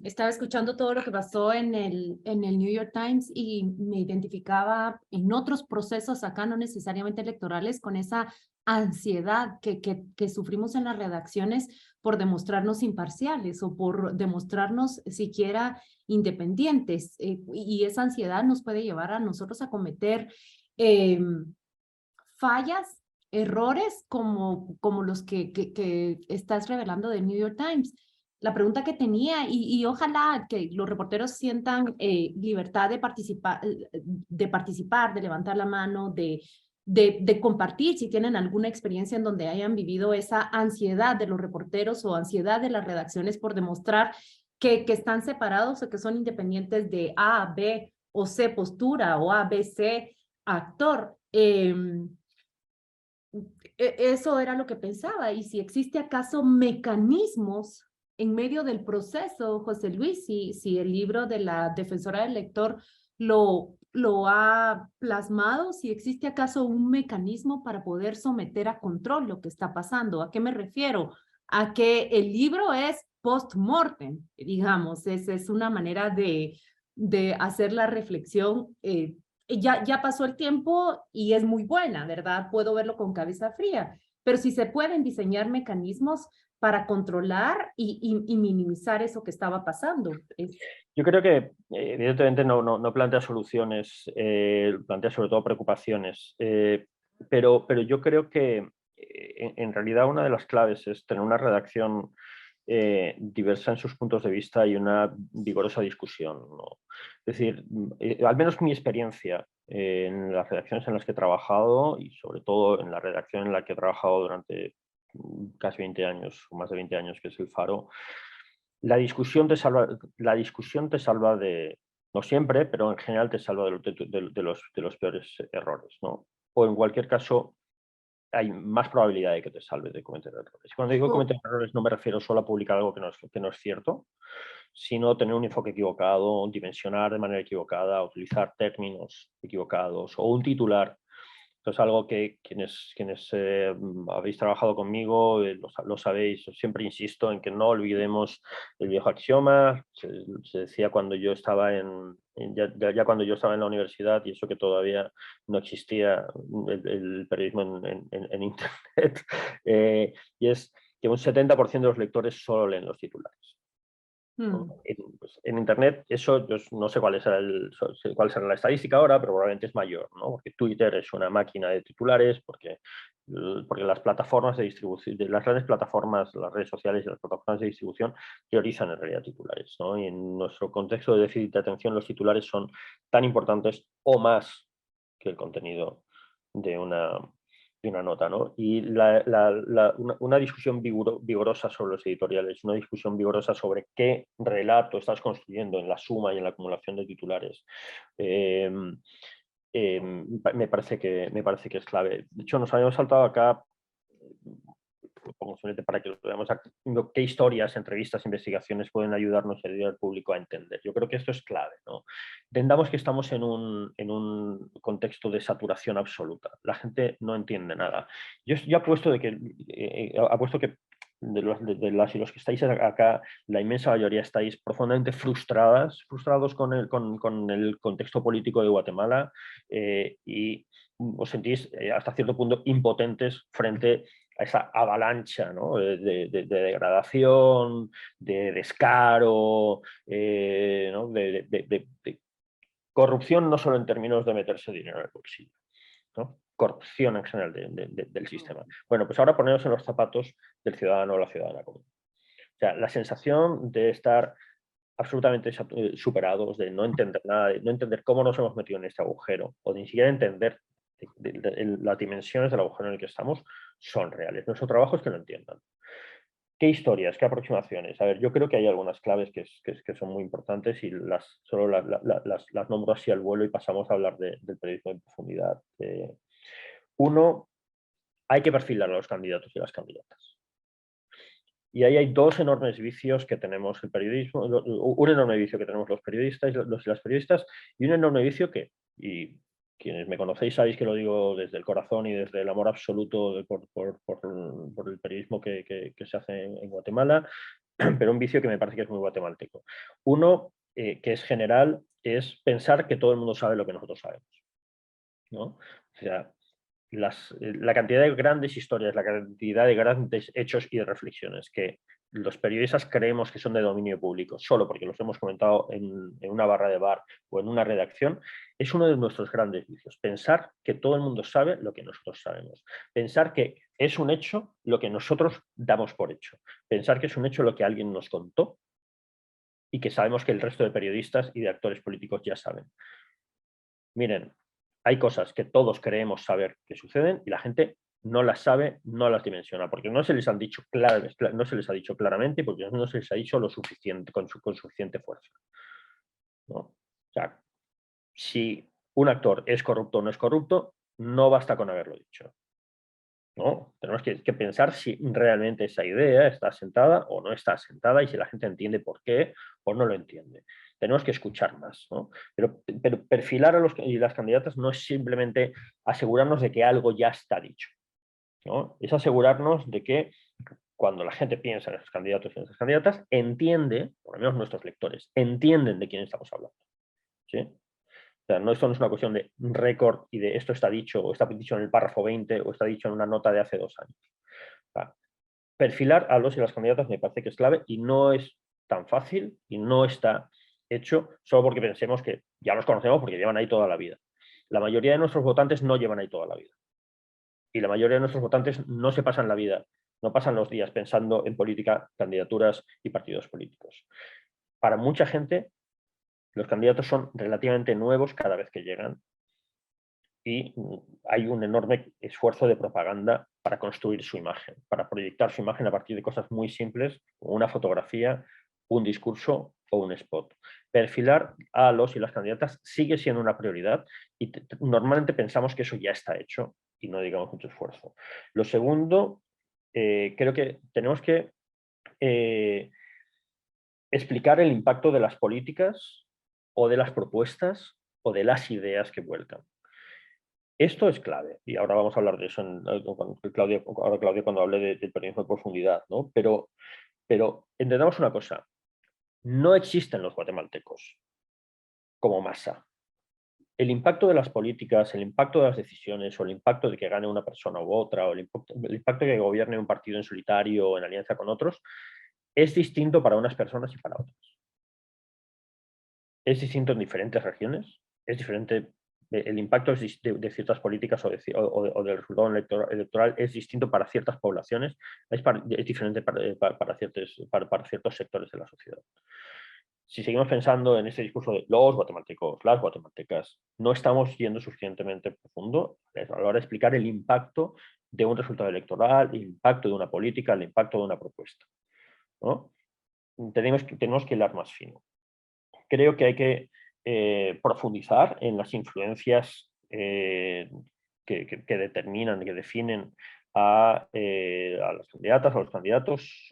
estaba escuchando todo lo que pasó en el New York Times y me identificaba en otros procesos acá, no necesariamente electorales, con esa ansiedad que sufrimos en las redacciones por demostrarnos imparciales o por demostrarnos siquiera independientes. Y esa ansiedad nos puede llevar a nosotros a cometer fallas, errores como los que estás revelando del New York Times. La pregunta que tenía, y ojalá que los reporteros sientan libertad de participar, de levantar la mano, de compartir si tienen alguna experiencia en donde hayan vivido esa ansiedad de los reporteros o ansiedad de las redacciones por demostrar que están separados o que son independientes de A, B o C postura o A, B, C actor. Eso era lo que pensaba. Y si existe acaso mecanismos en medio del proceso, José Luis, si el libro de la defensora del lector lo ha plasmado, si existe acaso un mecanismo para poder someter a control lo que está pasando. ¿A qué me refiero? A que el libro es post-mortem, digamos, es una manera de hacer la reflexión. Ya pasó el tiempo y es muy buena, ¿verdad? Puedo verlo con cabeza fría, pero si se pueden diseñar mecanismos para controlar y minimizar eso que estaba pasando. Yo creo que evidentemente no plantea soluciones, plantea sobre todo preocupaciones, pero yo creo que en realidad una de las claves es tener una redacción diversa en sus puntos de vista y una vigorosa discusión, ¿no? Es decir, al menos mi experiencia en las redacciones en las que he trabajado, y sobre todo en la redacción en la que he trabajado durante casi 20 años, o más de 20 años, que es El Faro, la discusión te salva de, no siempre, pero en general te salva de los peores errores, ¿no? O en cualquier caso, hay más probabilidad de que te salves de cometer errores. Cuando digo cometer errores no me refiero solo a publicar algo que no es cierto, sino tener un enfoque equivocado, dimensionar de manera equivocada, utilizar términos equivocados o un titular. Esto es algo que quienes habéis trabajado conmigo lo sabéis. Yo siempre insisto en que no olvidemos el viejo axioma. Se decía cuando yo estaba ya cuando yo estaba en la universidad, y eso que todavía no existía el periodismo en Internet, y es que un 70% de los lectores solo leen los titulares. ¿no? En Internet, eso yo no sé cuál será la estadística ahora, pero probablemente es mayor, ¿no? Porque Twitter es una máquina de titulares, porque las plataformas de distribución, las grandes plataformas, las redes sociales y las plataformas de distribución priorizan en realidad titulares, ¿no? Y en nuestro contexto de déficit de atención, los titulares son tan importantes o más que el contenido de una nota, ¿no? Y una discusión vigorosa sobre los editoriales, una discusión vigorosa sobre qué relato estás construyendo en la suma y en la acumulación de titulares, me parece que es clave. De hecho, nos habíamos saltado acá, como simplemente para que lo veamos, qué historias, entrevistas, investigaciones pueden ayudarnos a ayudar al público a entender. Yo creo que esto es clave, ¿no? Entendamos que estamos en un contexto de saturación absoluta. La gente no entiende nada. Yo apuesto que de las y los que estáis acá, la inmensa mayoría estáis profundamente frustrados con el contexto político de Guatemala y os sentís hasta cierto punto impotentes frente a esa avalancha, ¿no? de degradación, de descaro, ¿no? de corrupción, no solo en términos de meterse dinero en el bolsillo, ¿no? Corrupción en general del sistema. Bueno, pues ahora poneros en los zapatos del ciudadano o la ciudadana común. O sea, la sensación de estar absolutamente superados, de no entender nada, de no entender cómo nos hemos metido en este agujero, o de ni siquiera entender las dimensiones del agujero en el que estamos, son reales. Nuestro trabajo es que lo entiendan. ¿Qué historias? ¿Qué aproximaciones? A ver, yo creo que hay algunas claves que son muy importantes y solo las nombro así al vuelo y pasamos a hablar del periodismo en profundidad. Uno, hay que perfilar a los candidatos y las candidatas. Y ahí hay dos enormes vicios que tenemos el periodismo, un enorme vicio que tenemos los periodistas y las periodistas, y un enorme vicio y quienes me conocéis sabéis que lo digo desde el corazón y desde el amor absoluto por el periodismo que se hace en Guatemala, pero un vicio que me parece que es muy guatemalteco. Uno, que es general, es pensar que todo el mundo sabe lo que nosotros sabemos, ¿no? O sea, la cantidad de grandes historias, la cantidad de grandes hechos y de reflexiones que los periodistas creemos que son de dominio público solo porque los hemos comentado en una barra de bar o en una redacción, es uno de nuestros grandes vicios. Pensar que todo el mundo sabe lo que nosotros sabemos. Pensar que es un hecho lo que nosotros damos por hecho. Pensar que es un hecho lo que alguien nos contó y que sabemos que el resto de periodistas y de actores políticos ya saben. Miren, hay cosas que todos creemos saber que suceden y la gente no las sabe, no las dimensiona, porque no se les ha dicho claramente y porque no se les ha dicho lo suficiente, con suficiente fuerza, ¿no? O sea, si un actor es corrupto o no es corrupto, no basta con haberlo dicho, ¿no? Tenemos que pensar si realmente esa idea está asentada o no está asentada y si la gente entiende por qué o no lo entiende. Tenemos que escuchar más, ¿no? Pero perfilar a las candidatas no es simplemente asegurarnos de que algo ya está dicho, ¿no? Es asegurarnos de que cuando la gente piensa en esos candidatos y en esas candidatas, entiende, por lo menos nuestros lectores, entienden de quién estamos hablando, ¿sí? O sea, esto no es una cuestión de récord y de esto está dicho o está dicho en el párrafo 20 o está dicho en una nota de hace 2 años. O sea, perfilar a los y las candidatas me parece que es clave y no es tan fácil y no está hecho solo porque pensemos que ya los conocemos porque llevan ahí toda la vida. La mayoría de nuestros votantes no llevan ahí toda la vida. Y la mayoría de nuestros votantes no se pasan la vida, no pasan los días pensando en política, candidaturas y partidos políticos. Para mucha gente, los candidatos son relativamente nuevos cada vez que llegan y hay un enorme esfuerzo de propaganda para construir su imagen, para proyectar su imagen a partir de cosas muy simples, como una fotografía, un discurso o un spot. Perfilar a los y las candidatas sigue siendo una prioridad y normalmente pensamos que eso ya está hecho y no digamos mucho esfuerzo. Lo segundo, creo que tenemos que explicar el impacto de las políticas o de las propuestas o de las ideas que vuelcan. Esto es clave, y ahora vamos a hablar de eso Claudia cuando hable del periodismo de profundidad, ¿no? Pero entendamos una cosa, no existen los guatemaltecos como masa. El impacto de las políticas, el impacto de las decisiones, o el impacto de que gane una persona u otra, o el impacto de que gobierne un partido en solitario o en alianza con otros, es distinto para unas personas y para otras. Es distinto en diferentes regiones, es diferente, el impacto de ciertas políticas o del resultado electoral es distinto para ciertas poblaciones, es diferente para ciertos sectores de la sociedad. Si seguimos pensando en este discurso de los guatemaltecos, las guatemaltecas, no estamos yendo suficientemente profundo a la hora de explicar el impacto de un resultado electoral, el impacto de una política, el impacto de una propuesta, ¿no? Tenemos que hilar más fino. Creo que hay que profundizar en las influencias que determinan, que definen a las candidatas, a los candidatos,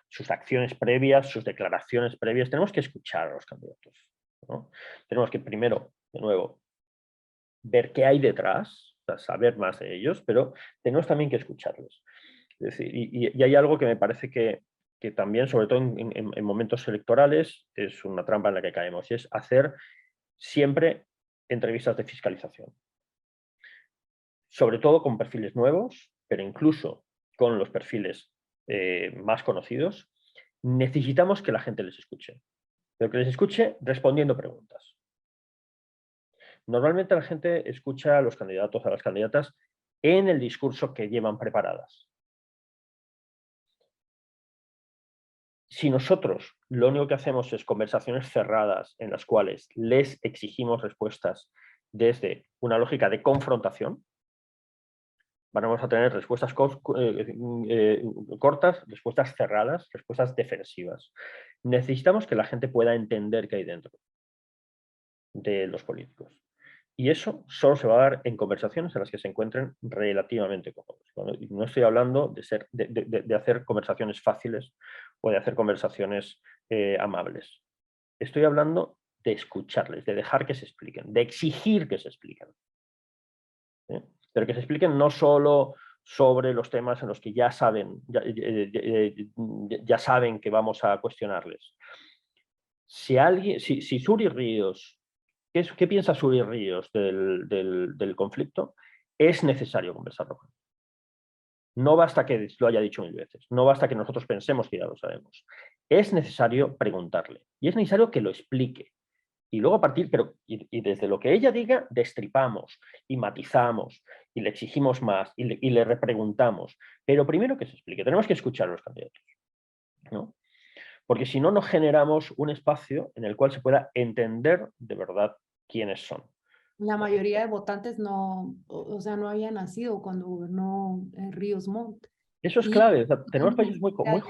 sus acciones previas, sus declaraciones previas. Tenemos que escuchar a los candidatos, ¿no? Tenemos que primero, de nuevo, ver qué hay detrás, o sea, saber más de ellos, pero tenemos también que escucharlos. Es decir, y hay algo que me parece que también, sobre todo en momentos electorales, es una trampa en la que caemos, y es hacer siempre entrevistas de fiscalización. Sobre todo con perfiles nuevos, pero incluso con los perfiles más conocidos, necesitamos que la gente les escuche. Pero que les escuche respondiendo preguntas. Normalmente la gente escucha a los candidatos, a las candidatas, en el discurso que llevan preparadas. Si nosotros lo único que hacemos es conversaciones cerradas en las cuales les exigimos respuestas desde una lógica de confrontación, vamos a tener respuestas cortas, respuestas cerradas, respuestas defensivas. Necesitamos que la gente pueda entender qué hay dentro de los políticos. Y eso solo se va a dar en conversaciones en las que se encuentren relativamente cómodos. No estoy hablando de hacer conversaciones fáciles o de hacer conversaciones amables. Estoy hablando de escucharles, de dejar que se expliquen, de exigir que se expliquen. Pero que se expliquen no solo sobre los temas en los que ya saben que vamos a cuestionarles. Si Suri Ríos, ¿qué piensa Suri Ríos del conflicto? Es necesario conversarlo con él. No basta que lo haya dicho 1000 veces, no basta que nosotros pensemos que ya lo sabemos. Es necesario preguntarle y es necesario que lo explique. Y luego a partir, y desde lo que ella diga, destripamos y matizamos y le exigimos más y le repreguntamos. Pero primero que se explique, tenemos que escuchar a los candidatos, ¿no? Porque si no, no generamos un espacio en el cual se pueda entender de verdad quiénes son. La mayoría de votantes no había nacido cuando gobernó Ríos Montt. Eso es clave, o sea, tenemos países muy jóvenes.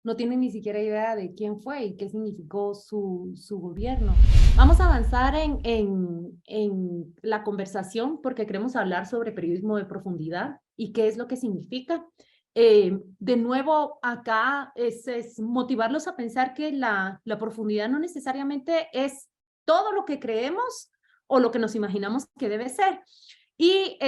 No tienen ni siquiera idea de quién fue y qué significó su gobierno. Vamos a avanzar en la conversación porque queremos hablar sobre periodismo de profundidad y qué es lo que significa. De nuevo, acá es motivarlos a pensar que la profundidad no necesariamente es todo lo que creemos o lo que nos imaginamos que debe ser. Y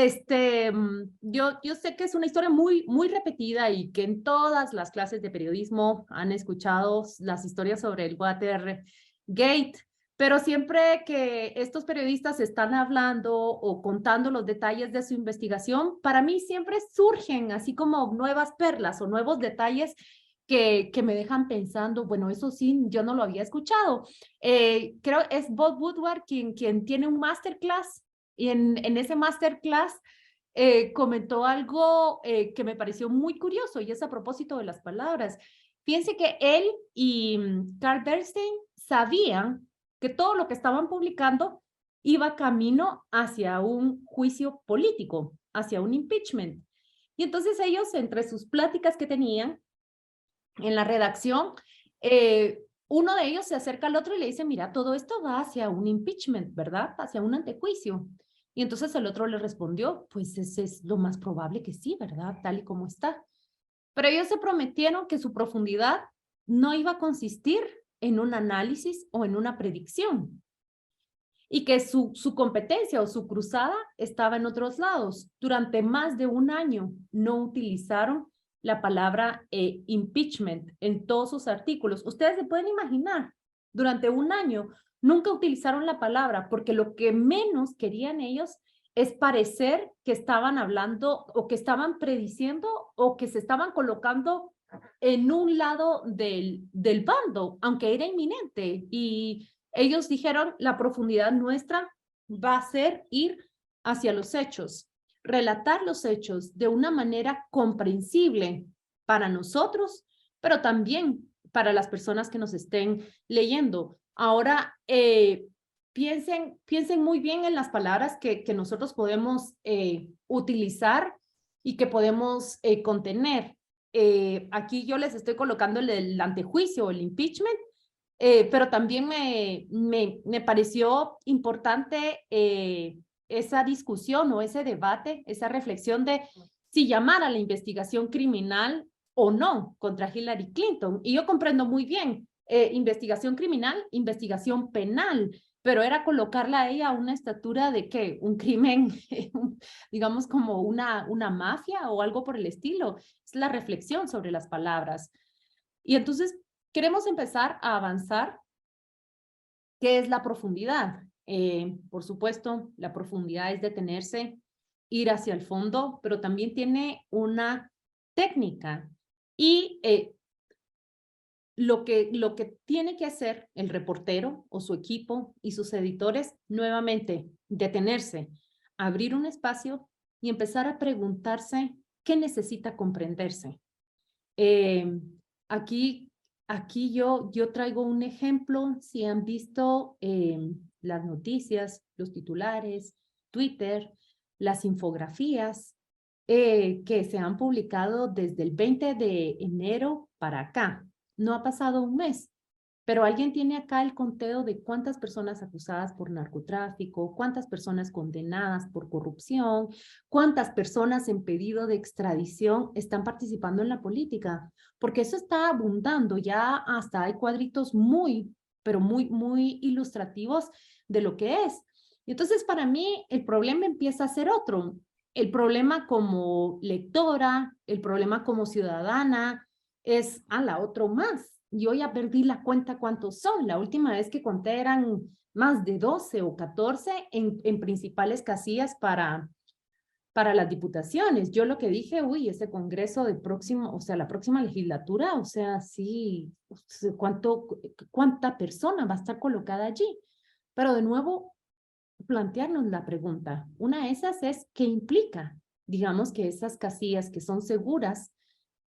yo sé que es una historia muy, muy repetida y que en todas las clases de periodismo han escuchado las historias sobre el Watergate, pero siempre que estos periodistas están hablando o contando los detalles de su investigación, para mí siempre surgen así como nuevas perlas o nuevos detalles que me dejan pensando, bueno, eso sí, yo no lo había escuchado. Creo es Bob Woodward quien tiene un masterclass. Y en ese masterclass comentó algo que me pareció muy curioso y es a propósito de las palabras. Fíjense que él y Carl Bernstein sabían que todo lo que estaban publicando iba camino hacia un juicio político, hacia un impeachment. Y entonces ellos, entre sus pláticas que tenían en la redacción, uno de ellos se acerca al otro y le dice, mira, todo esto va hacia un impeachment, ¿verdad? Hacia un antejuicio. Y entonces el otro le respondió, pues ese es lo más probable que sí, ¿verdad? Tal y como está. Pero ellos se prometieron que su profundidad no iba a consistir en un análisis o en una predicción. Y que su competencia o su cruzada estaba en otros lados. Durante más de un año no utilizaron la palabra impeachment en todos sus artículos. Ustedes se pueden imaginar, durante un año nunca utilizaron la palabra porque lo que menos querían ellos es parecer que estaban hablando o que estaban prediciendo o que se estaban colocando en un lado del bando, aunque era inminente. Y ellos dijeron, la profundidad nuestra va a ser ir hacia los hechos, relatar los hechos de una manera comprensible para nosotros, pero también para las personas que nos estén leyendo. Ahora, piensen muy bien en las palabras que nosotros podemos utilizar y que podemos contener. Aquí yo les estoy colocando el antejuicio, el impeachment, pero también me pareció importante esa discusión o ese debate, esa reflexión de si llamar a la investigación criminal o no contra Hillary Clinton. Y yo comprendo muy bien, investigación criminal, investigación penal, pero era colocarla a ella a una estatura de ¿qué? Un crimen, digamos como una mafia o algo por el estilo. Es la reflexión sobre las palabras. Y entonces queremos empezar a avanzar. ¿Qué es la profundidad? Por supuesto, la profundidad es detenerse, ir hacia el fondo, pero también tiene una técnica. Y lo que tiene que hacer el reportero o su equipo y sus editores, nuevamente, detenerse, abrir un espacio y empezar a preguntarse qué necesita comprenderse. Aquí yo traigo un ejemplo. Si han visto las noticias, los titulares, Twitter, las infografías que se han publicado desde el 20 de enero para acá. No ha pasado un mes, pero alguien tiene acá el conteo de cuántas personas acusadas por narcotráfico, cuántas personas condenadas por corrupción, cuántas personas en pedido de extradición están participando en la política, porque eso está abundando, ya hasta hay cuadritos pero muy ilustrativos de lo que es. Y entonces para mí el problema empieza a ser otro. El problema como lectora, el problema como ciudadana, es otro más. Yo ya perdí la cuenta cuántos son. La última vez que conté eran más de 12 o 14 en principales casillas para las diputaciones. Yo lo que dije, ese congreso del próximo, o sea, la próxima legislatura, o sea, sí, ¿cuánta persona va a estar colocada allí? Pero de nuevo, plantearnos la pregunta. Una de esas es, ¿qué implica? Digamos que esas casillas que son seguras,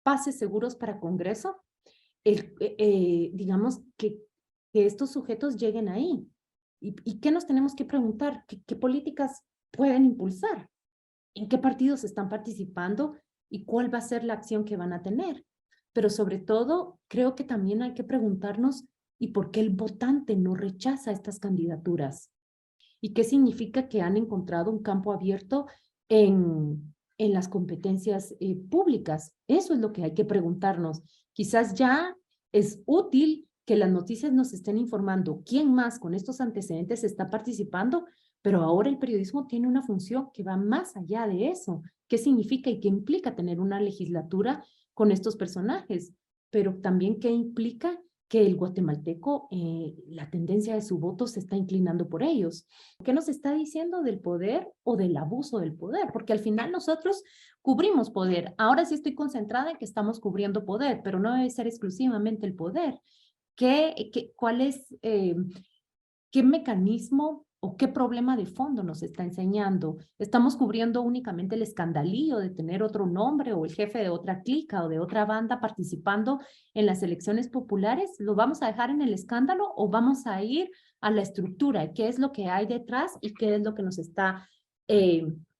pases seguros para Congreso, digamos que estos sujetos lleguen ahí. ¿Y qué nos tenemos que preguntar? ¿Qué políticas pueden impulsar? ¿En qué partidos están participando? ¿Y cuál va a ser la acción que van a tener? Pero sobre todo, creo que también hay que preguntarnos ¿y por qué el votante no rechaza estas candidaturas? ¿Y qué significa que han encontrado un campo abierto en las competencias públicas? Eso es lo que hay que preguntarnos. Quizás ya es útil que las noticias nos estén informando quién más con estos antecedentes está participando, pero ahora el periodismo tiene una función que va más allá de eso. ¿Qué significa y qué implica tener una legislatura con estos personajes? Pero también qué implica que el guatemalteco, la tendencia de su voto se está inclinando por ellos. ¿Qué nos está diciendo del poder o del abuso del poder? Porque al final nosotros cubrimos poder. Ahora sí estoy concentrada en que estamos cubriendo poder, pero no debe ser exclusivamente el poder. ¿Cuál es, qué mecanismo o qué problema de fondo nos está enseñando? ¿Estamos cubriendo únicamente el escandalillo de tener otro nombre o el jefe de otra clica o de otra banda participando en las elecciones populares? ¿Lo vamos a dejar en el escándalo o vamos a ir a la estructura? ¿Qué es lo que hay detrás y qué es lo que nos está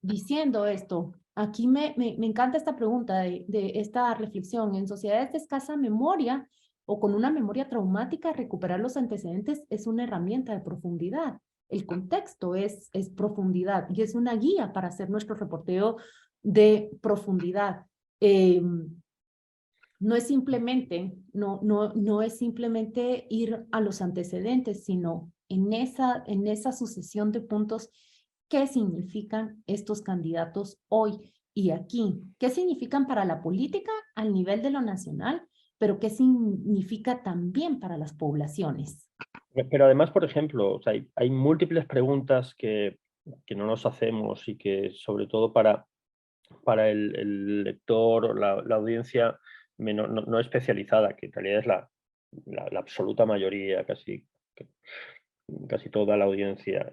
diciendo esto? Aquí me encanta esta pregunta de esta reflexión. En sociedades de escasa memoria o con una memoria traumática, recuperar los antecedentes es una herramienta de profundidad. El contexto es profundidad y es una guía para hacer nuestro reporteo de profundidad. No es simplemente, no es simplemente ir a los antecedentes, sino en esa sucesión de puntos, ¿qué significan estos candidatos hoy y aquí? ¿Qué significan para la política al nivel de lo nacional? Pero ¿qué significa también para las poblaciones? Pero además, por ejemplo, o sea, hay múltiples preguntas que no nos hacemos y que sobre todo para el lector o la audiencia no especializada, que en realidad es la absoluta mayoría, casi toda la audiencia.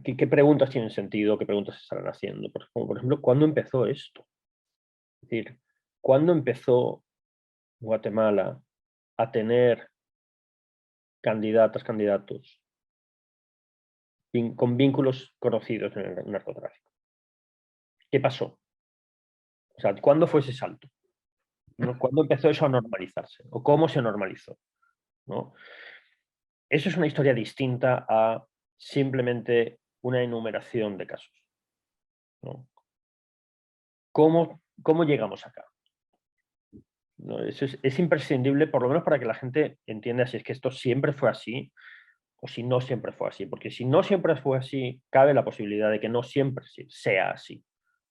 ¿Qué preguntas tienen sentido? ¿Qué preguntas se estarán haciendo? Por ejemplo, ¿cuándo empezó esto? Es decir, ¿cuándo empezó Guatemala a tener candidatos con vínculos conocidos en el narcotráfico? ¿Qué pasó? O sea, ¿cuándo fue ese salto? ¿No? ¿Cuándo empezó eso a normalizarse? ¿O cómo se normalizó? ¿No? Eso es una historia distinta a simplemente una enumeración de casos, ¿no? ¿Cómo llegamos acá? ¿No? Eso es imprescindible, por lo menos para que la gente entienda si es que esto siempre fue así o si no siempre fue así. Porque si no siempre fue así, cabe la posibilidad de que no siempre sea así,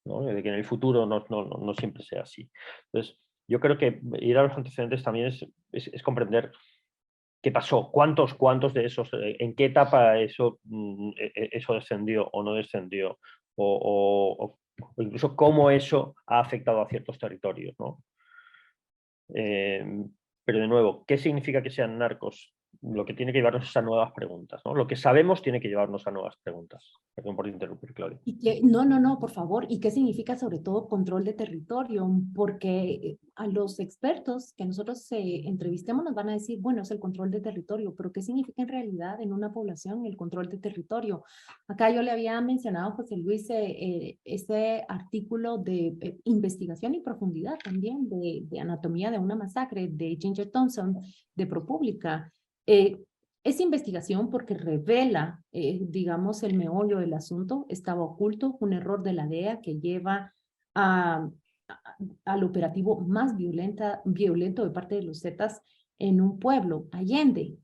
¿no? De que en el futuro no siempre sea así. Entonces, yo creo que ir a los antecedentes también es comprender qué pasó, cuántos de esos, en qué etapa eso descendió o no descendió, o incluso cómo eso ha afectado a ciertos territorios, ¿no? Pero de nuevo, ¿qué significa que sean narcos? Lo que tiene que llevarnos es a nuevas preguntas, ¿no? Lo que sabemos tiene que llevarnos a nuevas preguntas. Perdón por interrumpir, Claudia. No, por favor. ¿Y qué significa sobre todo control de territorio? Porque a los expertos que nosotros entrevistemos nos van a decir, bueno, es el control de territorio, pero ¿qué significa en realidad en una población el control de territorio? Acá yo le había mencionado, José Luis, este artículo de investigación y profundidad también de anatomía de una masacre de Ginger Thompson de ProPublica. Esa investigación, porque revela, digamos, el meollo del asunto, estaba oculto, un error de la DEA que lleva al operativo más violento de parte de los Zetas en un pueblo, Allende.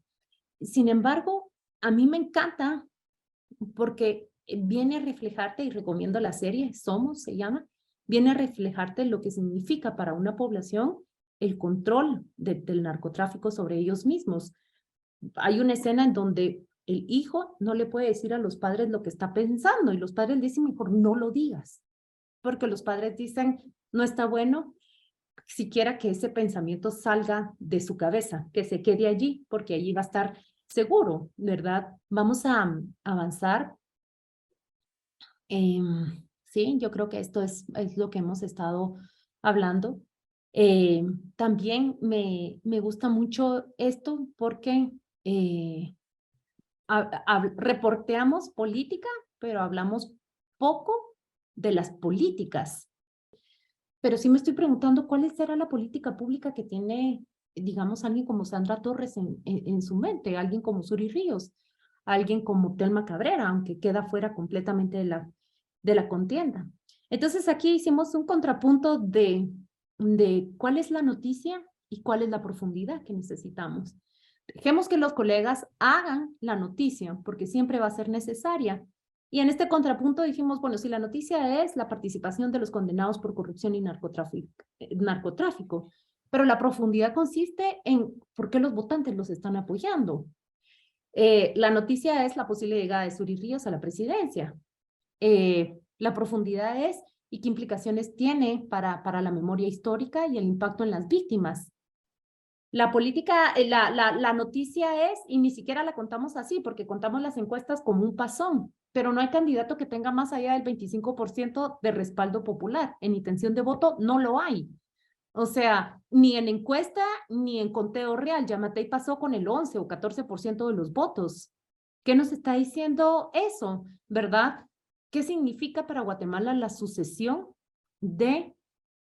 Sin embargo, a mí me encanta porque viene a reflejarte, y recomiendo la serie, Somos se llama, viene a reflejarte lo que significa para una población el control del narcotráfico sobre ellos mismos. Hay una escena en donde el hijo no le puede decir a los padres lo que está pensando y los padres dicen, mejor no lo digas, porque los padres dicen, no está bueno siquiera que ese pensamiento salga de su cabeza, que se quede allí, porque allí va a estar seguro, ¿verdad? Vamos a avanzar. Sí, yo creo que esto es lo que hemos estado hablando. También me gusta mucho esto porque reporteamos política, pero hablamos poco de las políticas. Pero sí me estoy preguntando cuál será la política pública que tiene, digamos, alguien como Sandra Torres en su mente, alguien como Suri Ríos, alguien como Telma Cabrera, aunque queda fuera completamente de la contienda. Entonces aquí hicimos un contrapunto de cuál es la noticia y cuál es la profundidad que necesitamos. Dejemos que los colegas hagan la noticia, porque siempre va a ser necesaria. Y en este contrapunto dijimos, bueno, si la noticia es la participación de los condenados por corrupción y narcotráfico, pero la profundidad consiste en por qué los votantes los están apoyando. La noticia es la posible llegada de Suri Ríos a la presidencia. La profundidad es y qué implicaciones tiene para la memoria histórica y el impacto en las víctimas. La política, la noticia es, y ni siquiera la contamos así, porque contamos las encuestas como un pasón, pero no hay candidato que tenga más allá del 25% de respaldo popular. En intención de voto no lo hay. O sea, ni en encuesta, ni en conteo real. Yamatei pasó con el 11 o 14% de los votos. ¿Qué nos está diciendo eso, verdad? ¿Qué significa para Guatemala la sucesión de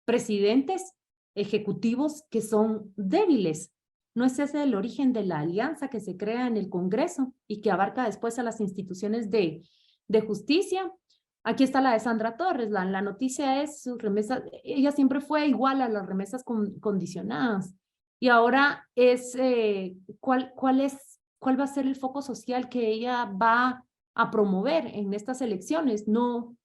presidentes ejecutivos que son débiles? ¿No es ese el origen de la alianza que se crea en el Congreso y que abarca después a las instituciones de justicia? Aquí está la de Sandra Torres. La noticia es sus remesas. Ella siempre fue igual a las remesas condicionadas. Y ahora es ¿cuál va a ser el foco social que ella va a promover en estas elecciones? No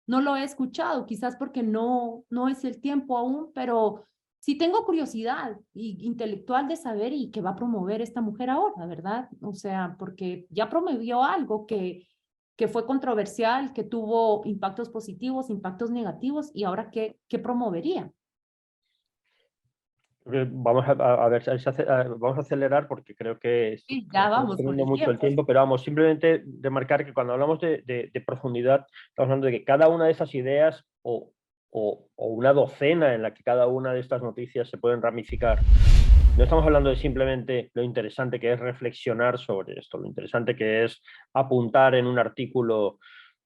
lo he escuchado, quizás porque no es el tiempo aún, pero sí tengo curiosidad intelectual de saber y qué va a promover esta mujer ahora, ¿verdad? O sea, porque ya promovió algo que que fue controversial, que tuvo impactos positivos, impactos negativos, y ahora ¿qué promovería? Vamos a ver, vamos a acelerar porque creo que Sí, ya vamos por teniendo el mucho el tiempo. tiempo, pero vamos, simplemente remarcar que cuando hablamos de profundidad, estamos hablando de que cada una de esas ideas o una docena en la que cada una de estas noticias se pueden ramificar. No estamos hablando de simplemente lo interesante que es reflexionar sobre esto, lo interesante que es apuntar en un artículo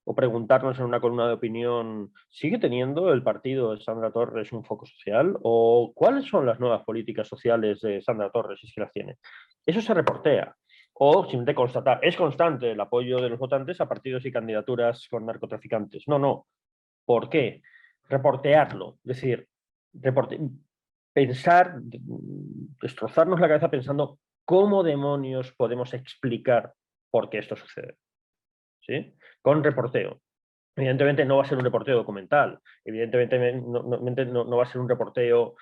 o preguntarnos en una columna de opinión, ¿sigue teniendo el partido de Sandra Torres un foco social? ¿O cuáles son las nuevas políticas sociales de Sandra Torres, si es que las tiene? Eso se reportea. O simplemente constatar, es constante el apoyo de los votantes a partidos y candidaturas con narcotraficantes. No. ¿Por qué? Reportearlo. Es decir, pensar, destrozarnos la cabeza pensando cómo demonios podemos explicar por qué esto sucede. ¿Sí? Con reporteo. Evidentemente no va a ser un reporteo documental, evidentemente no va a ser un reporteo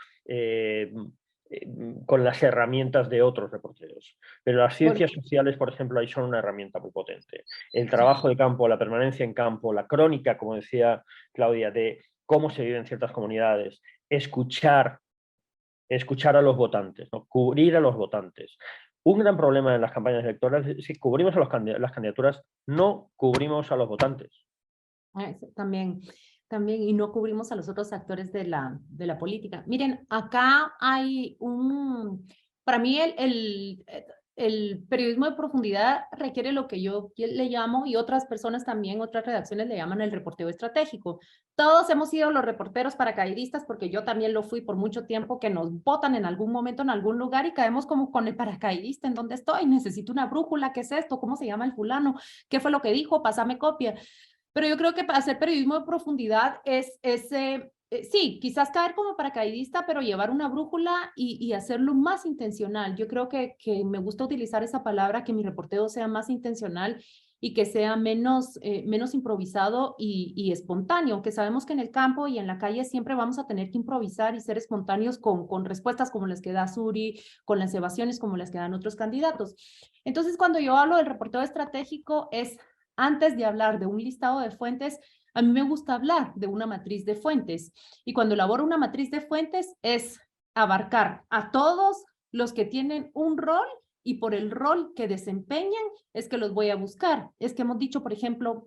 con las herramientas de otros reporteros, pero las ciencias sociales, por ejemplo, ahí son una herramienta muy potente. El trabajo de campo, la permanencia en campo, la crónica, como decía Claudia, de cómo se vive en ciertas comunidades, escuchar a los votantes, ¿no? Cubrir a los votantes. Un gran problema en las campañas electorales es que cubrimos a las candidaturas, no cubrimos a los votantes. También, y no cubrimos a los otros actores de la política. Miren, acá hay para mí el periodismo de profundidad requiere lo que yo le llamo, y otras personas también, otras redacciones le llaman el reporteo estratégico. Todos hemos sido los reporteros paracaidistas, porque yo también lo fui por mucho tiempo, que nos botan en algún momento en algún lugar y caemos como con el paracaidista, ¿en dónde estoy? Necesito una brújula, ¿qué es esto? ¿Cómo se llama el fulano? ¿Qué fue lo que dijo? Pásame copia. Pero yo creo que para hacer periodismo de profundidad sí, quizás caer como paracaidista, pero llevar una brújula y hacerlo más intencional. Yo creo que me gusta utilizar esa palabra, que mi reporteo sea más intencional y que sea menos improvisado y espontáneo, aunque sabemos que en el campo y en la calle siempre vamos a tener que improvisar y ser espontáneos con respuestas como las que da Suri, con las evasiones como las que dan otros candidatos. Entonces, cuando yo hablo del reporteo estratégico, antes de hablar de un listado de fuentes, a mí me gusta hablar de una matriz de fuentes. Y cuando elaboro una matriz de fuentes es abarcar a todos los que tienen un rol, y por el rol que desempeñan es que los voy a buscar. Es que hemos dicho, por ejemplo,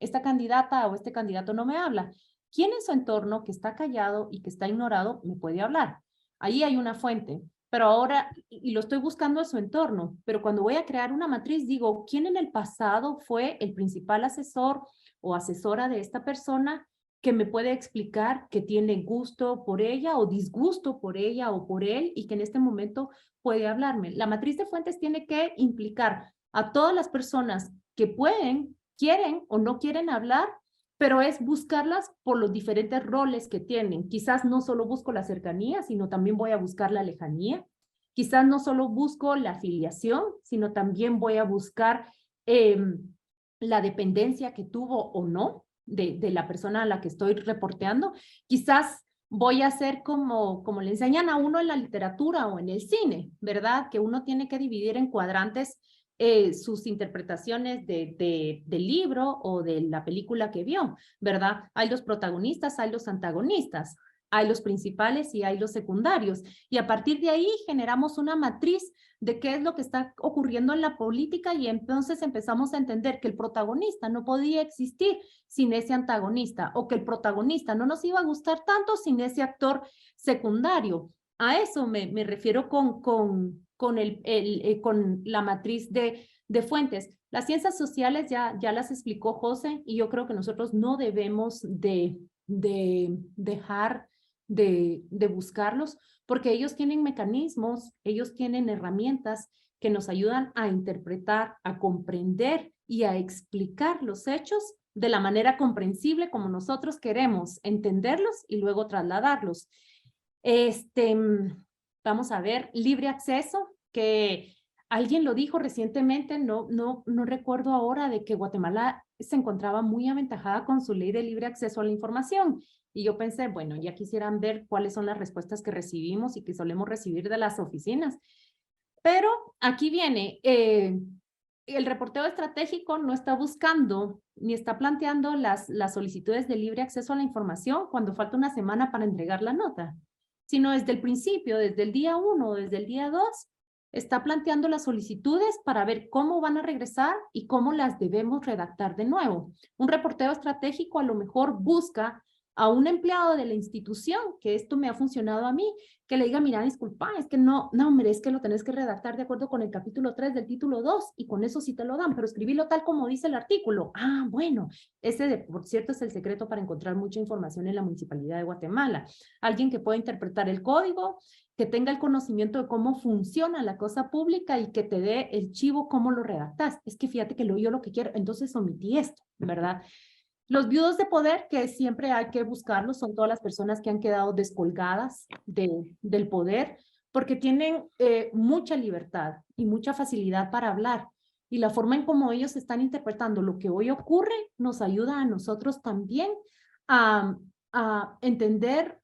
esta candidata o este candidato no me habla. ¿Quién en su entorno que está callado y que está ignorado me puede hablar? Ahí hay una fuente. Pero ahora, y lo estoy buscando en su entorno, pero cuando voy a crear una matriz, digo, ¿quién en el pasado fue el principal asesor o asesora de esta persona que me puede explicar que tiene gusto por ella o disgusto por ella o por él, y que en este momento puede hablarme? La matriz de fuentes tiene que implicar a todas las personas que pueden, quieren o no quieren hablar, pero es buscarlas por los diferentes roles que tienen. Quizás no solo busco la cercanía, sino también voy a buscar la lejanía. Quizás no solo busco la afiliación, sino también voy a buscar la dependencia que tuvo o no de la persona a la que estoy reporteando. Quizás voy a hacer como le enseñan a uno en la literatura o en el cine, ¿verdad? Que uno tiene que dividir en cuadrantes sus interpretaciones del libro o de la película que vio, ¿verdad? Hay los protagonistas, hay los antagonistas, hay los principales y hay los secundarios. Y a partir de ahí generamos una matriz de qué es lo que está ocurriendo en la política, y entonces empezamos a entender que el protagonista no podía existir sin ese antagonista, o que el protagonista no nos iba a gustar tanto sin ese actor secundario. A eso me refiero con la matriz de fuentes. Las ciencias sociales ya las explicó José, y yo creo que nosotros no debemos de dejar de buscarlos, porque ellos tienen mecanismos, ellos tienen herramientas que nos ayudan a interpretar, a comprender y a explicar los hechos de la manera comprensible como nosotros queremos entenderlos y luego trasladarlos. Vamos a ver, libre acceso, que alguien lo dijo recientemente, no recuerdo ahora, de que Guatemala se encontraba muy aventajada con su ley de libre acceso a la información. Y yo pensé, bueno, ya quisieran ver cuáles son las respuestas que recibimos y que solemos recibir de las oficinas. Pero aquí viene, el reporteo estratégico no está buscando ni está planteando las solicitudes de libre acceso a la información cuando falta una semana para entregar la nota, sino desde el principio, desde el día 1, desde el día 2, está planteando las solicitudes para ver cómo van a regresar y cómo las debemos redactar de nuevo. Un reporteo estratégico a lo mejor busca a un empleado de la institución, que esto me ha funcionado a mí, que le diga, mira, disculpa, es que no, hombre, es que lo tenés que redactar de acuerdo con el capítulo 3 del título 2 y con eso sí te lo dan, pero escribirlo tal como dice el artículo. Ah, bueno, por cierto, es el secreto para encontrar mucha información en la Municipalidad de Guatemala. Alguien que pueda interpretar el código, que tenga el conocimiento de cómo funciona la cosa pública y que te dé el chivo cómo lo redactas. Es que fíjate que yo lo que quiero, entonces omití esto, ¿verdad? Los viudos de poder, que siempre hay que buscarlos, son todas las personas que han quedado descolgadas del poder, porque tienen mucha libertad y mucha facilidad para hablar. Y la forma en cómo ellos están interpretando lo que hoy ocurre nos ayuda a nosotros también a entender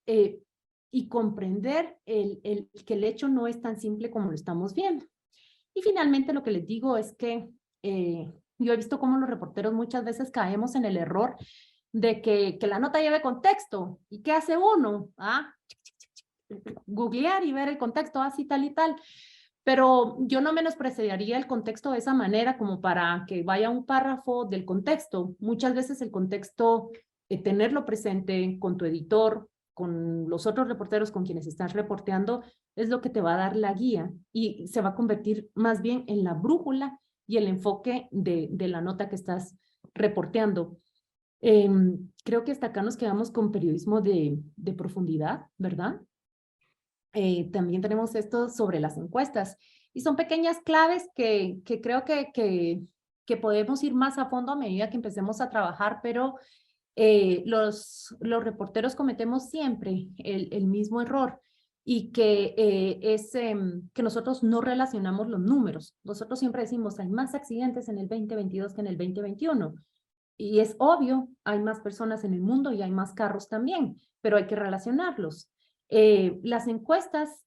y comprender que el hecho no es tan simple como lo estamos viendo. Y finalmente lo que les digo es que yo he visto cómo los reporteros muchas veces caemos en el error de que la nota lleve contexto. ¿Y qué hace uno? Googlear y ver el contexto, así tal y tal. Pero yo no menospreciaría el contexto de esa manera como para que vaya un párrafo del contexto. Muchas veces el contexto, tenerlo presente con tu editor, con los otros reporteros con quienes estás reporteando, es lo que te va a dar la guía y se va a convertir más bien en la brújula y el enfoque de la nota que estás reporteando. Creo que hasta acá nos quedamos con periodismo de profundidad, ¿verdad? También tenemos esto sobre las encuestas y son pequeñas claves que creo que podemos ir más a fondo a medida que empecemos a trabajar, pero los reporteros cometemos siempre el mismo error y que es que nosotros no relacionamos los números. Nosotros siempre decimos, hay más accidentes en el 2022 que en el 2021. Y es obvio, hay más personas en el mundo y hay más carros también, pero hay que relacionarlos. Las encuestas,